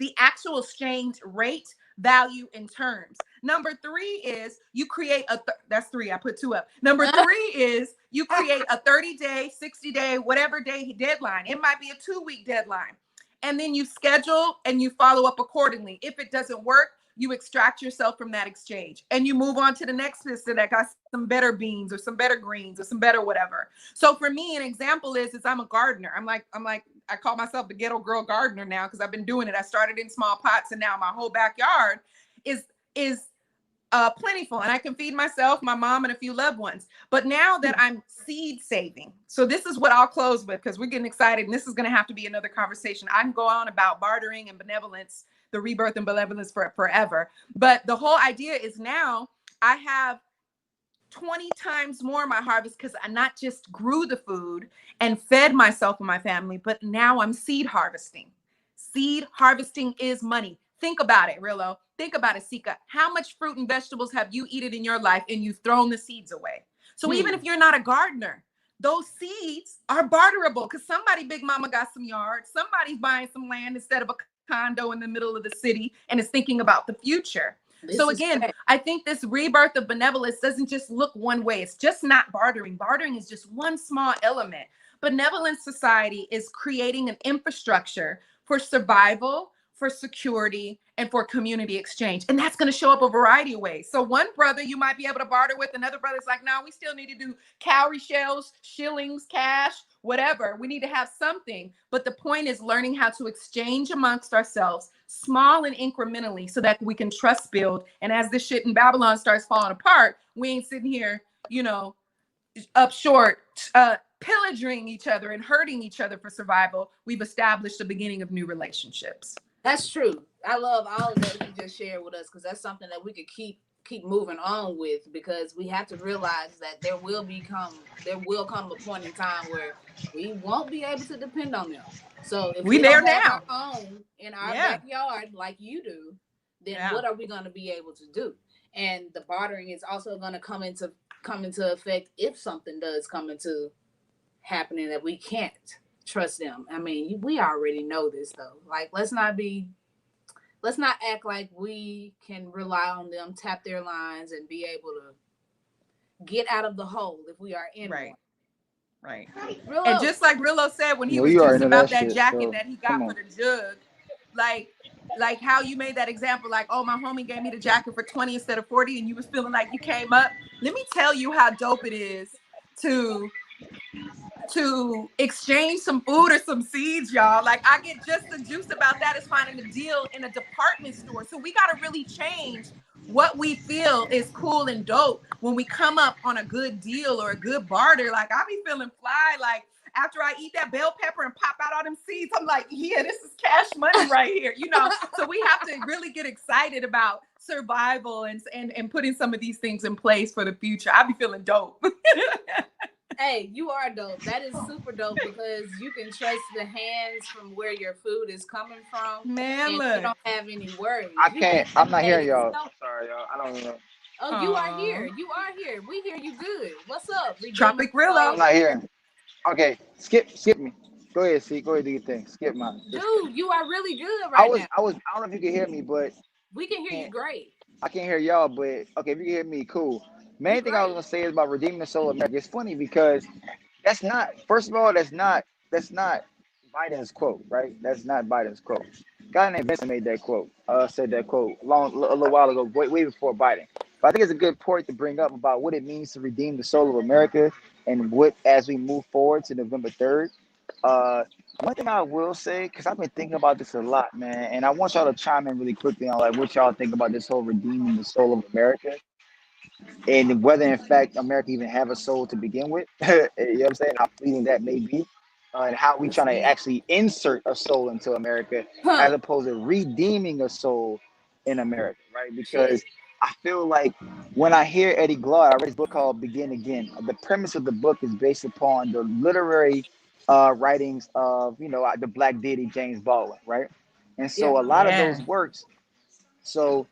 rate, value, and terms. Number three is you create that's three, I put two up. Number three is you create a 30-day, 60-day, whatever day deadline. It might be a 2-week deadline. And then you schedule and you follow up accordingly. If it doesn't work, you extract yourself from that exchange and you move on to the next person that got some better beans or some better greens or some better whatever. So for me, an example is I'm a gardener. I'm like, I call myself the ghetto girl gardener now because I've been doing it. I started in small pots and now my whole backyard is plentiful and I can feed myself, my mom, and a few loved ones. But now that I'm seed saving, so this is what I'll close with because we're getting excited and this is going to have to be another conversation. I can go on about bartering and benevolence, the rebirth and benevolence for forever. But the whole idea is now I have 20 times more of my harvest because I not just grew the food and fed myself and my family, but now I'm seed harvesting. Seed harvesting is money. Think about it, Rillo. Think about it, Sika. How much fruit and vegetables have you eaten in your life and you've thrown the seeds away? So even if you're not a gardener, those seeds are barterable because somebody, big mama, got some yard. Somebody's buying some land instead of a condo in the middle of the city and is thinking about the future. So again, I think this rebirth of benevolence doesn't just look one way. It's just not bartering. Bartering is just one small element. Benevolent society is creating an infrastructure for survival, for security, and for community exchange. And that's going to show up a variety of ways. So one brother you might be able to barter with, another brother's like, no, we still need to do cowrie shells, shillings, cash, whatever. We need to have something. But the point is learning how to exchange amongst ourselves, small and incrementally, so that we can trust build. And as this shit in Babylon starts falling apart, we ain't sitting here, up short, pillaging each other and hurting each other for survival. We've established the beginning of new relationships. That's true. I love all of that you just shared with us because that's something that we could keep moving on with, because we have to realize that there will come a point in time where we won't be able to depend on them. So if We we there don't have now. our own in our Yeah. backyard like you do, then Yeah. what are we going to be able to do? And the bartering is also going to come into effect if something does come into happening that we can't trust them. I mean, we already know this though. Like, let's not act like we can rely on them, tap their lines, and be able to get out of the hole if we are in Right. one. Right. Real And low. just like Rillo said when he Well, was you already juicing know about that that shit, jacket so that he come got for on. the jug, like how you made that example, like, oh, my homie gave me the jacket for 20 instead of 40, and you was feeling like you came up. Let me tell you how dope it is to exchange some food or some seeds, y'all. Like, I get just the juice about that is finding a deal in a department store. So we got to really change what we feel is cool and dope when we come up on a good deal or a good barter. Like, I be feeling fly. Like, after I eat that bell pepper and pop out all them seeds, I'm like, yeah, this is cash money right here, you know? So we have to really get excited about survival and putting some of these things in place for the future. I be feeling dope. Hey, you are dope. That is super dope because you can trace the hands from where your food is coming from, Man, and look. you don't have any worries. I You can can't. I'm not hearing navigate y'all. yourself. Sorry, y'all. I don't know. Oh, you are Aw. here. You are here. We hear you good. What's up? Tropic Redeeming Rillo. I'm not hearing. Okay, skip me. Go ahead, see. Go ahead, do your thing. Skip mine. Dude, you are really good I right was. now. I don't know if you can hear me, but We can hear you great. I can't hear y'all. But okay, if you can hear me, cool. You Main thing I was great. gonna say is about redeeming the soul of America. It's funny because that's not. First of all, that's not Biden's quote, right? That's not Biden's quote. A guy named Vincent made that quote. Said that quote a little while ago, way before Biden. But I think it's a good point to bring up about what it means to redeem the soul of America and what as we move forward to November 3rd. One thing I will say, because I've been thinking about this a lot, man, and I want y'all to chime in really quickly on like what y'all think about this whole redeeming the soul of America and whether in fact America even have a soul to begin with. You know what I'm saying? How fleeting that may be, and how we That's trying to deep. actually insert a soul into America as Huh. opposed to redeeming a soul in America, right? Shit. Because I feel like when I hear Eddie Glaude, I read his book called Begin Again. The premise of the book is based upon the literary writings of the Black deity James Baldwin, right? And Yeah. so a lot of Yeah. those works. So,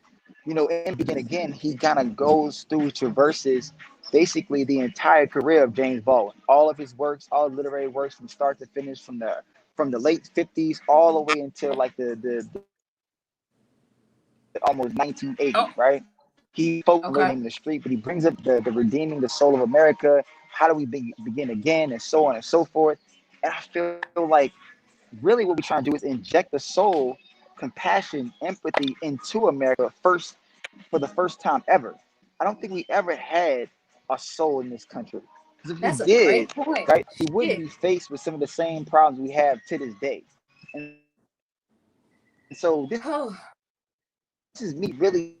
in Begin Again, he kind of goes through, traverses basically the entire career of James Baldwin, all of his works, all literary works from start to finish, from the late 50s all the way until like the almost 1980, Oh, right? He focused on Okay. living the street, but he brings up the redeeming the soul of America. How do we begin again, and so on and so forth. And I feel like really what we're trying to do is inject the soul, compassion, empathy into America first for the first time ever. I don't think we ever had a soul in this country. Because if we That's a did, great point. right, we wouldn't Shit. be faced with some of the same problems we have to this day. And so this Oh, is me really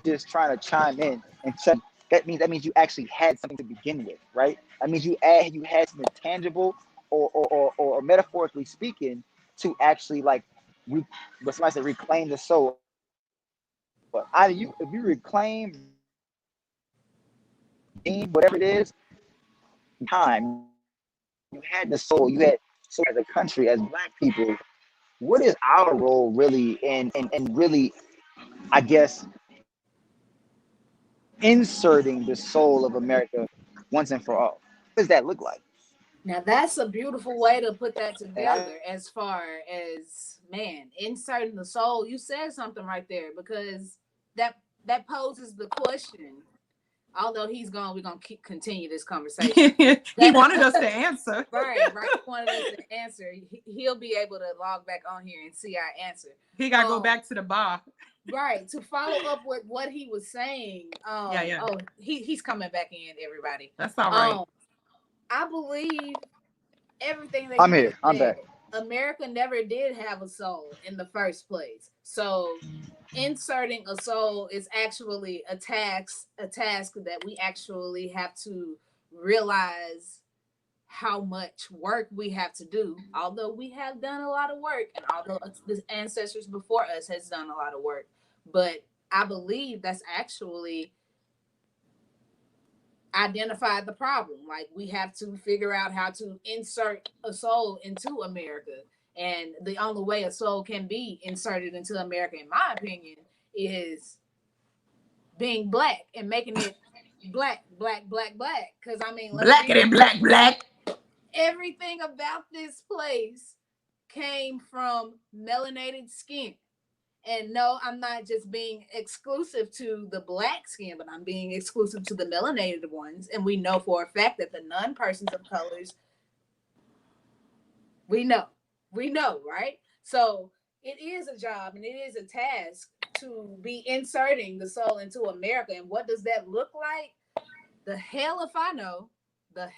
just trying to chime in and check. That means you actually had something to begin with, right? That means you had something tangible or metaphorically speaking to actually like but somebody said reclaim the soul. But if you reclaim, whatever it is, time you had the soul, you had soul as a country, as Black people. What is our role really in really, I guess, inserting the soul of America once and for all? What does that look like? now that's a beautiful way to put that And I together as far as, man, inserting the soul. You said something right there because that poses the question. Although he's gone, we're gonna continue this conversation. he wanted us to answer. Right. He wanted us to answer. He'll be able to log back on here and see our answer. He got to go back to the bar. Right. To follow up with what he was saying. Yeah. Oh, he's coming back in, everybody. That's all right. I believe everything that I'm you just here. I'm said. back. America never did have a soul in the first place. So inserting a soul is actually a task that we actually have to realize how much work we have to do, although we have done a lot of work and although the ancestors before us has done a lot of work. But I believe that's actually identified the problem. Like, we have to figure out how to insert a soul into America. And the only way a soul can be inserted into America, in my opinion, is being black and making it black. Because I mean, Blacker than black. everything about this place came from melanated skin. And no, I'm not just being exclusive to the black skin, but I'm being exclusive to the melanated ones. And we know for a fact that the non-persons of colors, we know, right? So it is a job and it is a task to be inserting the soul into America. And what does that look like? The hell if I know. The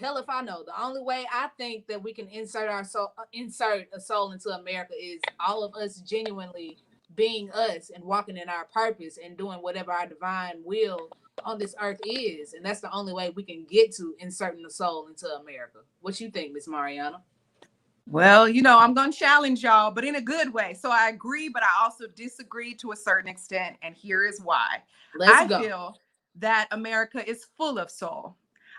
only way I think that we can insert a soul into America is all of us genuinely being us and walking in our purpose and doing whatever our divine will on this earth is. And that's the only way we can get to inserting the soul into America. What you think, Miss Mariana? Well, you know, I'm going to challenge y'all, but in a good way. So I agree, but I also disagree to a certain extent. And here is why. I feel that America is full of soul.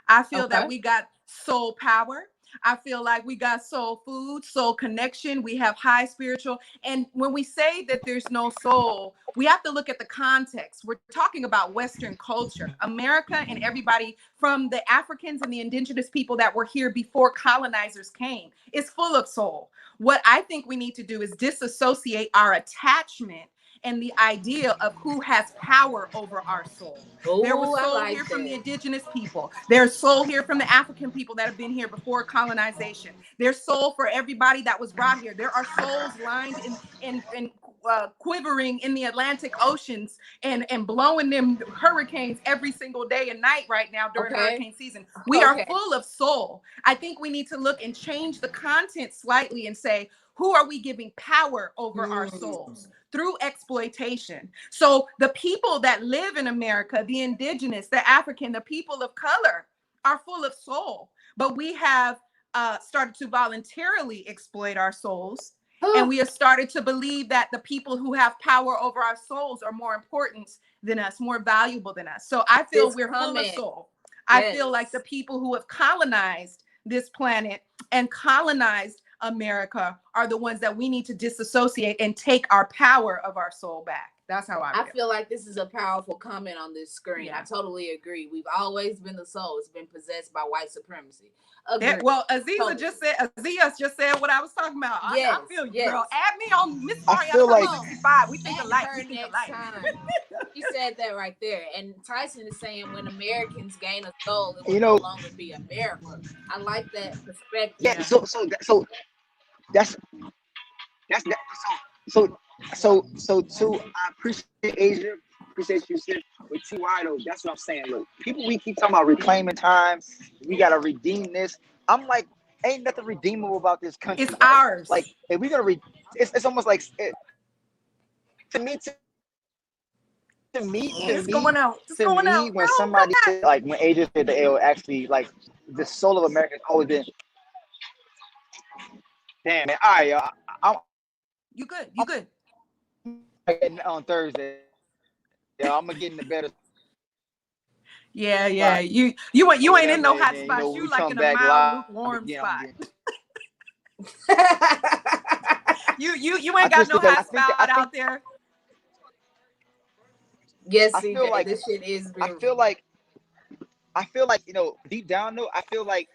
I feel that we got soul power. I feel like we got soul food, soul connection. We have high spiritual. And when we say that there's no soul, we have to look at the context. We're talking about Western culture. America and everybody from the Africans and the indigenous people that were here before colonizers came is full of soul. What I think we need to do is disassociate our attachment and the idea of who has power over our soul. There was soul here from the indigenous people. There's soul here from the African people that have been here before colonization. There's soul for everybody that was brought here. There are souls lined in quivering in the Atlantic oceans and blowing them hurricanes every single day and night right now during hurricane season. We are full of soul. I think we need to look and change the content slightly and say, who are we giving power over our souls? Through exploitation. So the people that live in America, the indigenous, the African, the people of color are full of soul, but we have started to voluntarily exploit our souls. And we have started to believe that the people who have power over our souls are more important than us, more valuable than us. So I feel we're full of soul. I feel like the people who have colonized this planet and colonized America are the ones that we need to disassociate and take our power of our soul back. That's how I feel like this is a powerful comment on this screen. Yeah. I totally agree. We've always been the soul. It's been possessed by white supremacy. Well, Azia just said what I was talking about. I feel you, girl. Add me on Miss Mariana. Like 65. We think alike. She said that right there. And Tyson is saying when Americans gain a soul, it will no longer be America. I like that perspective. Yeah. So that's so too. I appreciate Asia. Appreciate you, sis. With T.Y. though, that's what I'm saying. Look, people, we keep talking about reclaiming time. We gotta redeem this. I'm like, ain't nothing redeemable about this country. It's ours. Like, if we gotta it's almost like to me. It's going out. When somebody said, like, when Asia said that it will actually, like, the soul of America has always been. Damn it! All right, y'all. You good? On Thursday. Yeah, I'm gonna get in the better. Yeah. You ain't in no hot spots. You like in a mild, lukewarm spot. you ain't got no hot spot out there. Yes, I feel like this shit is. I feel like deep down though. I feel like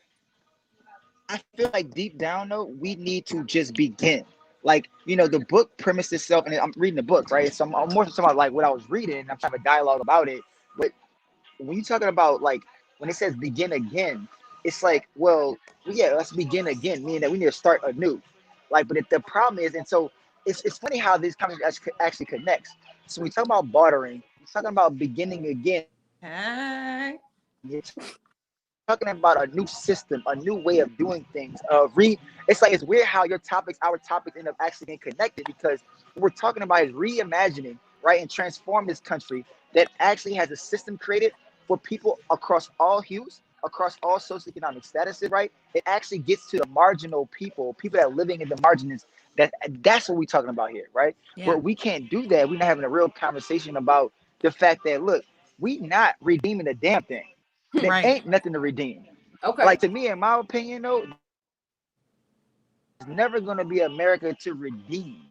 deep down though, we need to just begin. Like, the book premise itself, and I'm reading the book, right? So I'm more talking about like what I was reading, and I'm trying to dialogue about it. But when you're talking about like when it says begin again, it's like, well, yeah, let's begin again, meaning that we need to start anew. Like, but the problem is, and so it's funny how these conversations actually connects. So we talk about bartering, we're talking about beginning again. It's talking about a new system, a new way of doing things. It's weird how our topics end up actually being connected, because what we're talking about is reimagining, right, and transform this country that actually has a system created for people across all hues across all socioeconomic statuses, right? It actually gets to the marginal people that are living in the margins. That's what we're talking about here, right? Yeah. But we can't do that. We're not having a real conversation about the fact that, look, we not redeeming a damn thing. There Right. ain't nothing to redeem. Okay. Like, to me, in my opinion, though, it's never going to be America to redeem,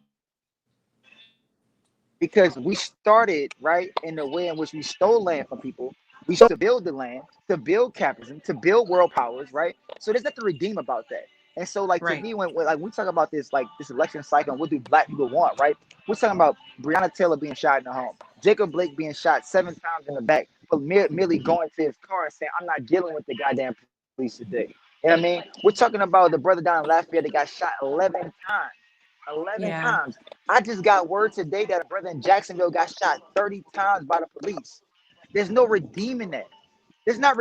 because we started right in the way in which we stole land from people. We stole to build the land, to build capitalism, to build world powers, right? So there's nothing to redeem about that. And so, like, to Right. me, when like we talk about this, like this election cycle, and what do black people want, right? We're talking about Breonna Taylor being shot in the home, Jacob Blake being shot 7 times in the back, but merely going to his car and saying, "I'm not dealing with the goddamn police today." You know what I mean? We're talking about the brother down in Lafayette that got shot 11 times. 11 Yeah. times. I just got word today that a brother in Jacksonville got shot 30 times by the police. There's no redeeming that. There's no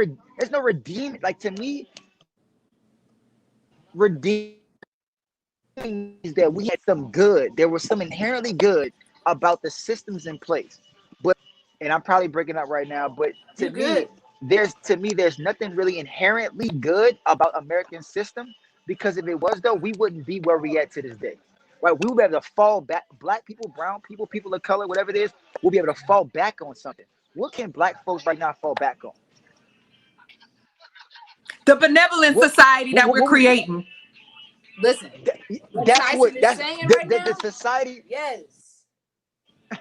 redeeming. Like, to me, redeeming is that we had some good. There was some inherently good about the systems in place. But, and I'm probably breaking up right now, but You good. there's nothing really inherently good about American system, because if it was, though, we wouldn't be where we at to this day. Right? We would be able to fall back. Black people, brown people, people of color, whatever it is, we'll be able to fall back on something. What can black folks right now fall back on? The benevolent What society that we're what we creating. Listen, what that's Tyson what is that's saying right now. the society. Yes.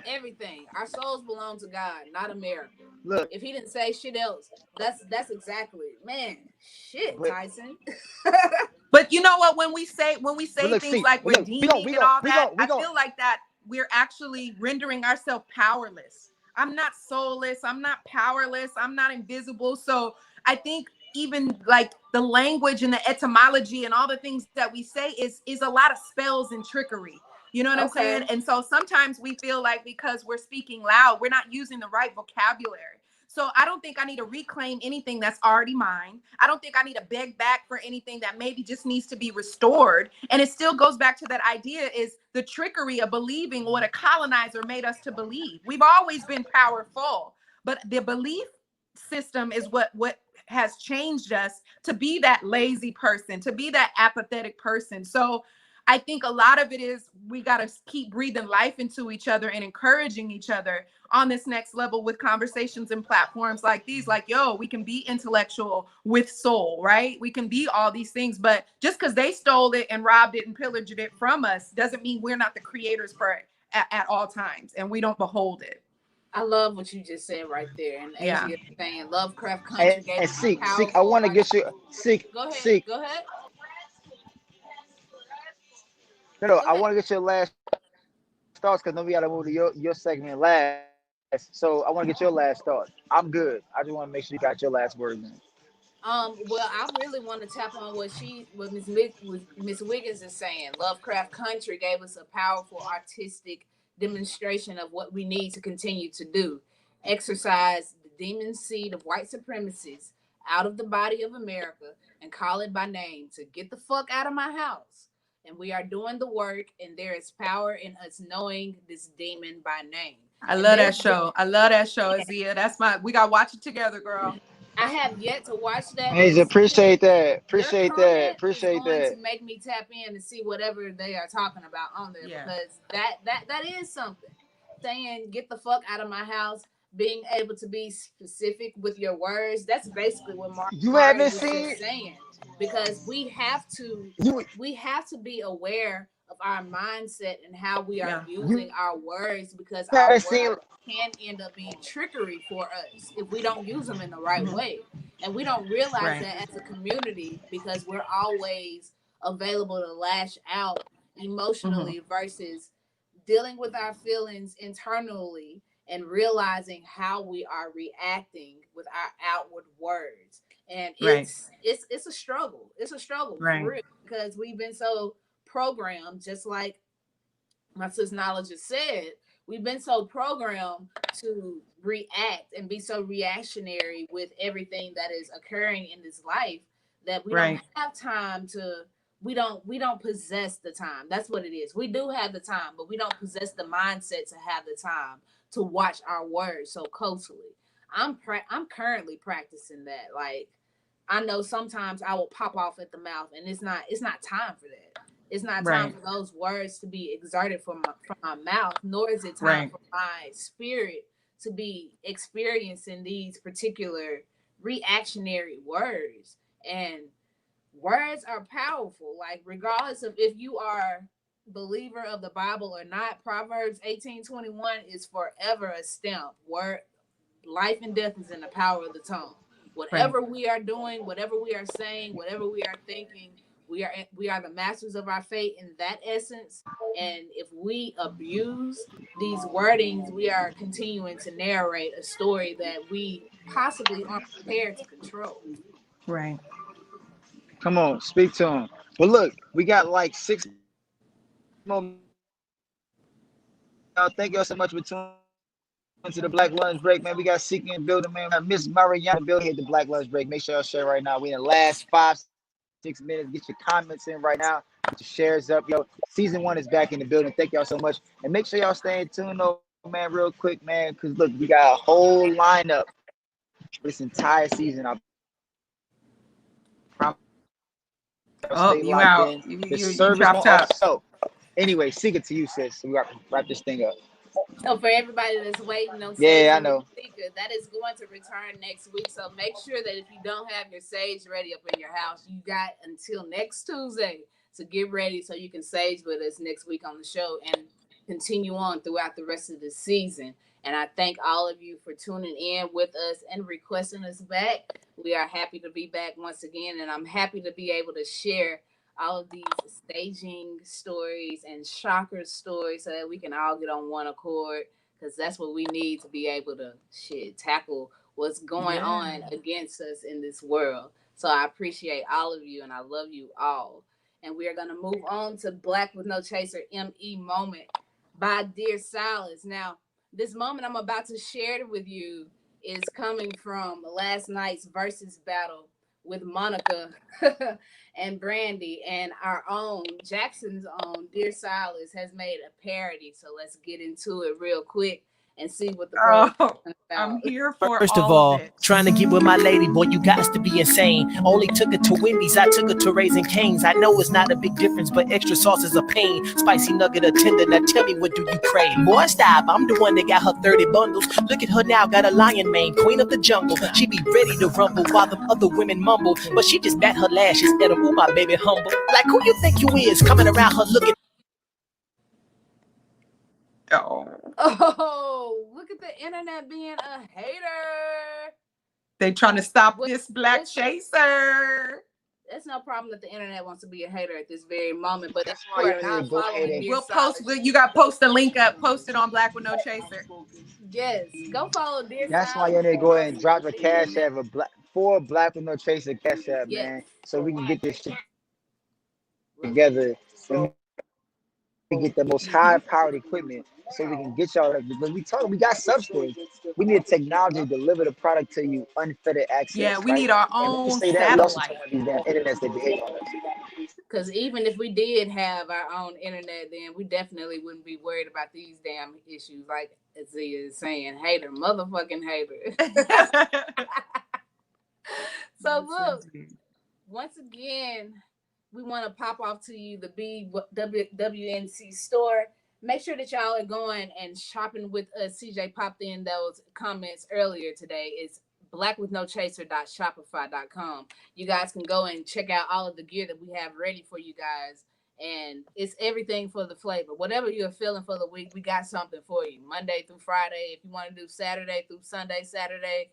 Everything. Our souls belong to God, not America. Look, If he didn't say shit else, that's exactly it. Man, shit, but Tyson. But you know what? When we say look, things see, like look, redeeming and all that, we I gon' feel like that we're actually rendering ourselves powerless. I'm not soulless. I'm not powerless. I'm not invisible. So I think even like the language and the etymology and all the things that we say is a lot of spells and trickery. You know what I'm saying? Okay. And so sometimes we feel like because we're speaking loud, we're not using the right vocabulary. So I don't think I need to reclaim anything that's already mine. I don't think I need to beg back for anything that maybe just needs to be restored. And it still goes back to that idea is the trickery of believing what a colonizer made us to believe. We've always been powerful, but the belief system is what has changed us to be that lazy person, to be that apathetic person. So I think a lot of it is we got to keep breathing life into each other and encouraging each other on this next level with conversations and platforms like these. Like, yo, we can be intellectual with soul, right? We can be all these things, but just because they stole it and robbed it and pillaged it from us doesn't mean we're not the creators for it at all times and we don't behold it. I love what you just said right there. And Yeah. Asia saying Lovecraft Country gave and us seek. I powerful want to get you seek. Go ahead. Seek. Go ahead. No, Go I ahead. want to get your last thoughts, because then we got to move to your segment last. So I want to get your last thoughts. I'm good. I just want to make sure you got your last word, man. Well, I really want to tap on what Miss Wiggins is saying. Lovecraft Country gave us a powerful artistic demonstration of what we need to continue to do. Exercise the demon seed of white supremacists out of the body of America and call it by name to get the fuck out of my house. And we are doing the work, and there is power in us knowing this demon by name. I And love that show. I love that show, Azia. That's we got to watch it together, girl. I have yet to watch that, Asia, but appreciate that. your Appreciate that. comment is Appreciate going that. to make me tap in and see whatever they are talking about on there, Yeah. because that is something. Saying get the fuck out of my house, being able to be specific with your words, that's basically what You Mario haven't was seen just saying. Because we have to be aware of our mindset and how we are using our words, because our haven't words seen can end up being trickery for us if we don't use them in the right way. And we don't realize that as a community, because we're always available to lash out emotionally versus dealing with our feelings internally and realizing how we are reacting with our outward words. And it's a struggle. It's a struggle for real, because we've been so programmed, just like my sis Knowledge has said, we've been so programmed to react and be so reactionary with everything that is occurring in this life that we don't have time to we don't possess the time. That's what it is. We do have the time, but we don't possess the mindset to have the time to watch our words so closely. I'm currently practicing that. Like, I know sometimes I will pop off at the mouth, and it's not time for that. It's not time Right. for those words to be exerted from my mouth, nor is it time Right. for my spirit to be experiencing these particular reactionary words. And words are powerful. Like, regardless of if you are believer of the Bible or not, Proverbs 18:21 is forever a stamp. Word, life and death is in the power of the tongue. Whatever we are doing, whatever we are saying, whatever we are thinking, we are the masters of our fate in that essence. And if we abuse these wordings, we are continuing to narrate a story that we possibly aren't prepared to control. Right. Come on, speak to him. But look, we got like 6 more. Thank y'all so much for tuning into the Black Lunch Break, man. We got Seeking in the building, man. We got Miss Mariana building at the Black Lunch Break. Make sure y'all share right now. We in the last 5-6 minutes. Get your comments in right now. Get your shares up, yo. Season 1 is back in the building. Thank y'all so much, and make sure y'all stay tuned, though, man. Real quick, man, because look, we got a whole lineup for this entire season. I promise. Oh, Stay you locked out. in. You, The you, you service dropped won't out. off. So, anyway, seek it to you, sis. So we got to wrap this thing up. So for everybody that's waiting on Yeah, I Sage know. Seeker, that is going to return next week. So make sure that if you don't have your sage ready up in your house, you got until next Tuesday to get ready so you can sage with us next week on the show and continue on throughout the rest of the season. And I thank all of you for tuning in with us and requesting us back. We are happy to be back once again, and I'm happy to be able to share all of these staging stories and shocker stories so that we can all get on one accord, because that's what we need to be able to tackle what's going on against us in this world. So I appreciate all of you and I love you all. And we are going to move on to Black with No Chaser ME Moment by Dear Silas. Now, this moment I'm about to share with you is coming from last night's versus battle with Monica and Brandy, and our own Jackson's own Dear Silas has made a parody. So let's get into it real quick and see what the bro is talking I'm about. here for First of all all, of it. trying to get with my lady, boy, you got to be insane. Only took her to Wendy's, I took her to Raising Cane's. I know it's not a big difference, but extra sauce is a pain. Spicy nugget or tender, now tell me, what do you crave? Boy, stop, I'm the one that got her 30 bundles. Look at her now, got a lion mane, queen of the jungle. She be ready to rumble while the other women mumble. But she just bat her lashes at him, ooh, my baby humble. Like, who you think you is, coming around her looking? Oh, look at the internet being a hater. They trying to stop What- this black listen. chaser. It's no problem that the internet wants to be a hater at this very moment, but That's if why you you are need not to go ahead following and- Dear We'll Silas, post. You got to post the link up. Post it on Black with No Chaser. yes, go follow Dear That's why Silas. you need to go ahead and drop a cash app, for Black with No Chaser cash app, Yes. man, so we can get this shit together. And we get the most high-powered equipment, so we can get y'all. When we got substance. We need technology to deliver the product to you, unfettered access. Yeah, we right? need our And when we own say that, we also satellite. talk about these damn internets that behave on us. Because even if we did have our own internet, then we definitely wouldn't be worried about these damn issues. Like Azia is saying, hater, motherfucking hater. So look, once again, we want to pop off to you the BWNC store. Make sure that y'all are going and shopping with us. CJ popped in those comments earlier today. It's blackwithnochaser.shopify.com. You guys can go and check out all of the gear that we have ready for you guys. And it's everything for the flavor. Whatever you're feeling for the week, we got something for you. Monday through Friday. If you want to do Saturday through Sunday, Sunday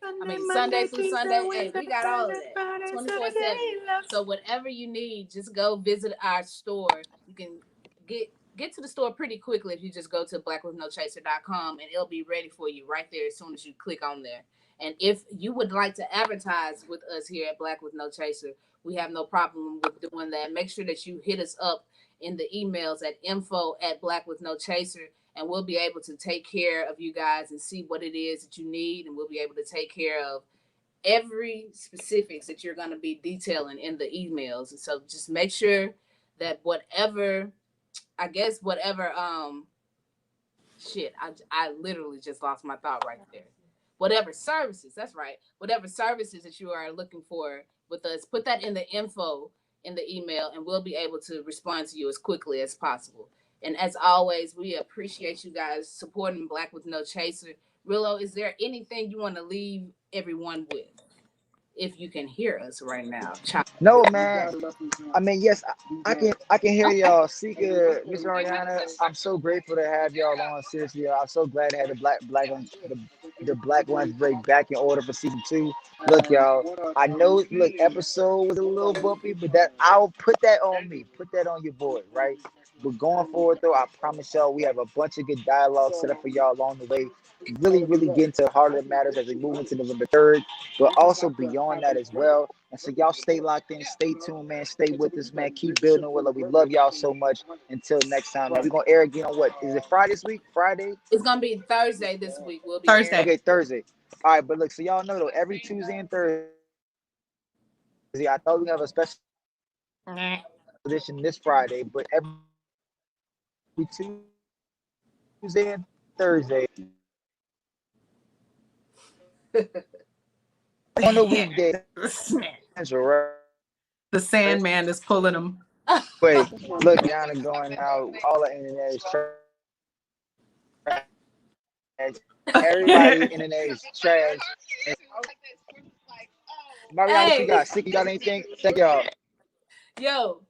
through Sunday. Hey, we got all of that. 24/7. So whatever you need, just go visit our store. You can get to the store pretty quickly if you just go to blackwithnochaser.com, and it'll be ready for you right there as soon as you click on there. And if you would like to advertise with us here at Black with No Chaser, we have no problem with doing that. Make sure that you hit us up in the emails at info@blackwithnochaser, and we'll be able to take care of you guys and see what it is that you need, and we'll be able to take care of every specifics that you're going to be detailing in the emails. And so just make sure that whatever I literally just lost my thought right there. Whatever services, that's right. Whatever services that you are looking for with us, put that in the info in the email, and we'll be able to respond to you as quickly as possible. And as always, we appreciate you guys supporting Black with No Chaser. Rillo, is there anything you want to leave everyone with? If you can hear us right now. No, man. I mean, yes, I can hear y'all. Sika, Miss Ariana, I'm so grateful to have y'all on. Seriously, I'm so glad to have the Black Lunch Break back in order for season 2. Look, y'all, I know episode was a little bumpy, but I'll put that on me. Put that on your boy, right? But going forward though, I promise y'all we have a bunch of good dialogue set up for y'all along the way. Really, really get into the heart of the matters as we move into November 3rd, but also beyond that as well. And so y'all stay locked in, stay tuned, man. Stay with us, man. Keep building Willow. We love y'all so much. Until next time, man. We're gonna air again on what? Is it Friday this week? Friday? It's gonna be Thursday this week. We'll be Thursday. airing. Okay, Thursday. All right, but look, so y'all know though, every Tuesday and Thursday, I thought we have a special edition this Friday, but every Tuesday and Thursday on the weekday. The Sandman is pulling them. Wait, look, Yana going out. All the internet is trash. Everybody internet is trash. Mariana, you got anything? Thank y'all. Yo,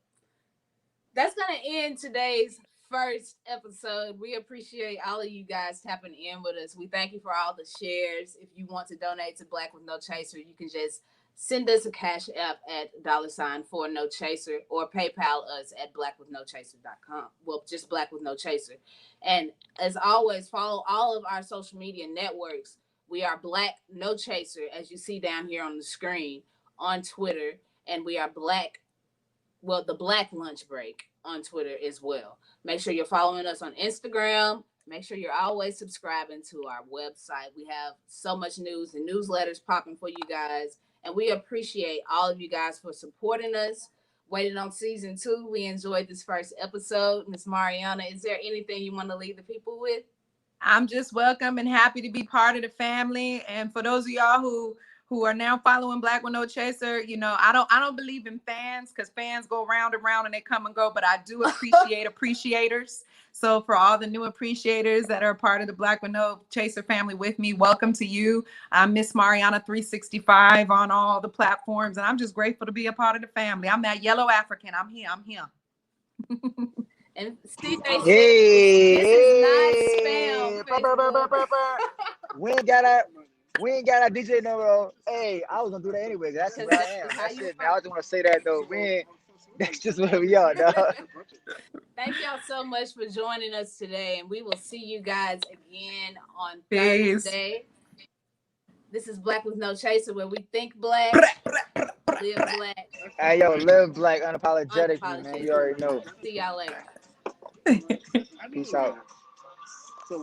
that's gonna end today's first episode. We appreciate all of you guys tapping in with us. We thank you for all the shares. If you want to donate to Black with No Chaser, you can just send us a Cash App at $for-no-chaser or PayPal us at blackwithnochaser.com. Well, just Black with No Chaser. And as always, follow all of our social media networks. We are Black No Chaser, as you see down here on the screen, on Twitter. And we are the Black Lunch Break on Twitter as well. Make sure you're following us on Instagram. Make sure you're always subscribing to our website. We have so much news and newsletters popping for you guys. And we appreciate all of you guys for supporting us. Waiting on season 2. We enjoyed this first episode. Miss Mariana, is there anything you want to leave the people with? I'm just welcome and happy to be part of the family. And for those of y'all who are now following Black with No Chaser, you know, I don't believe in fans because fans go round and round and they come and go, but I do appreciate appreciators. So for all the new appreciators that are part of the Black with No Chaser family with me, welcome to you. I'm Miss Mariana 365 on all the platforms, and I'm just grateful to be a part of the family. I'm that yellow African. I'm here. And see, this is not spam. We ain't got our DJ number. Hey, I was gonna do that anyway. That's where I am. That's it, man. I just want to say that though. That's just where we are, dog. Thank y'all so much for joining us today, and we will see you guys again on Peace. Thursday. This is Black with No Chaser, where we think black, live black. Hey, yo, live black, unapologetically, man. You already know. See y'all later. Peace out.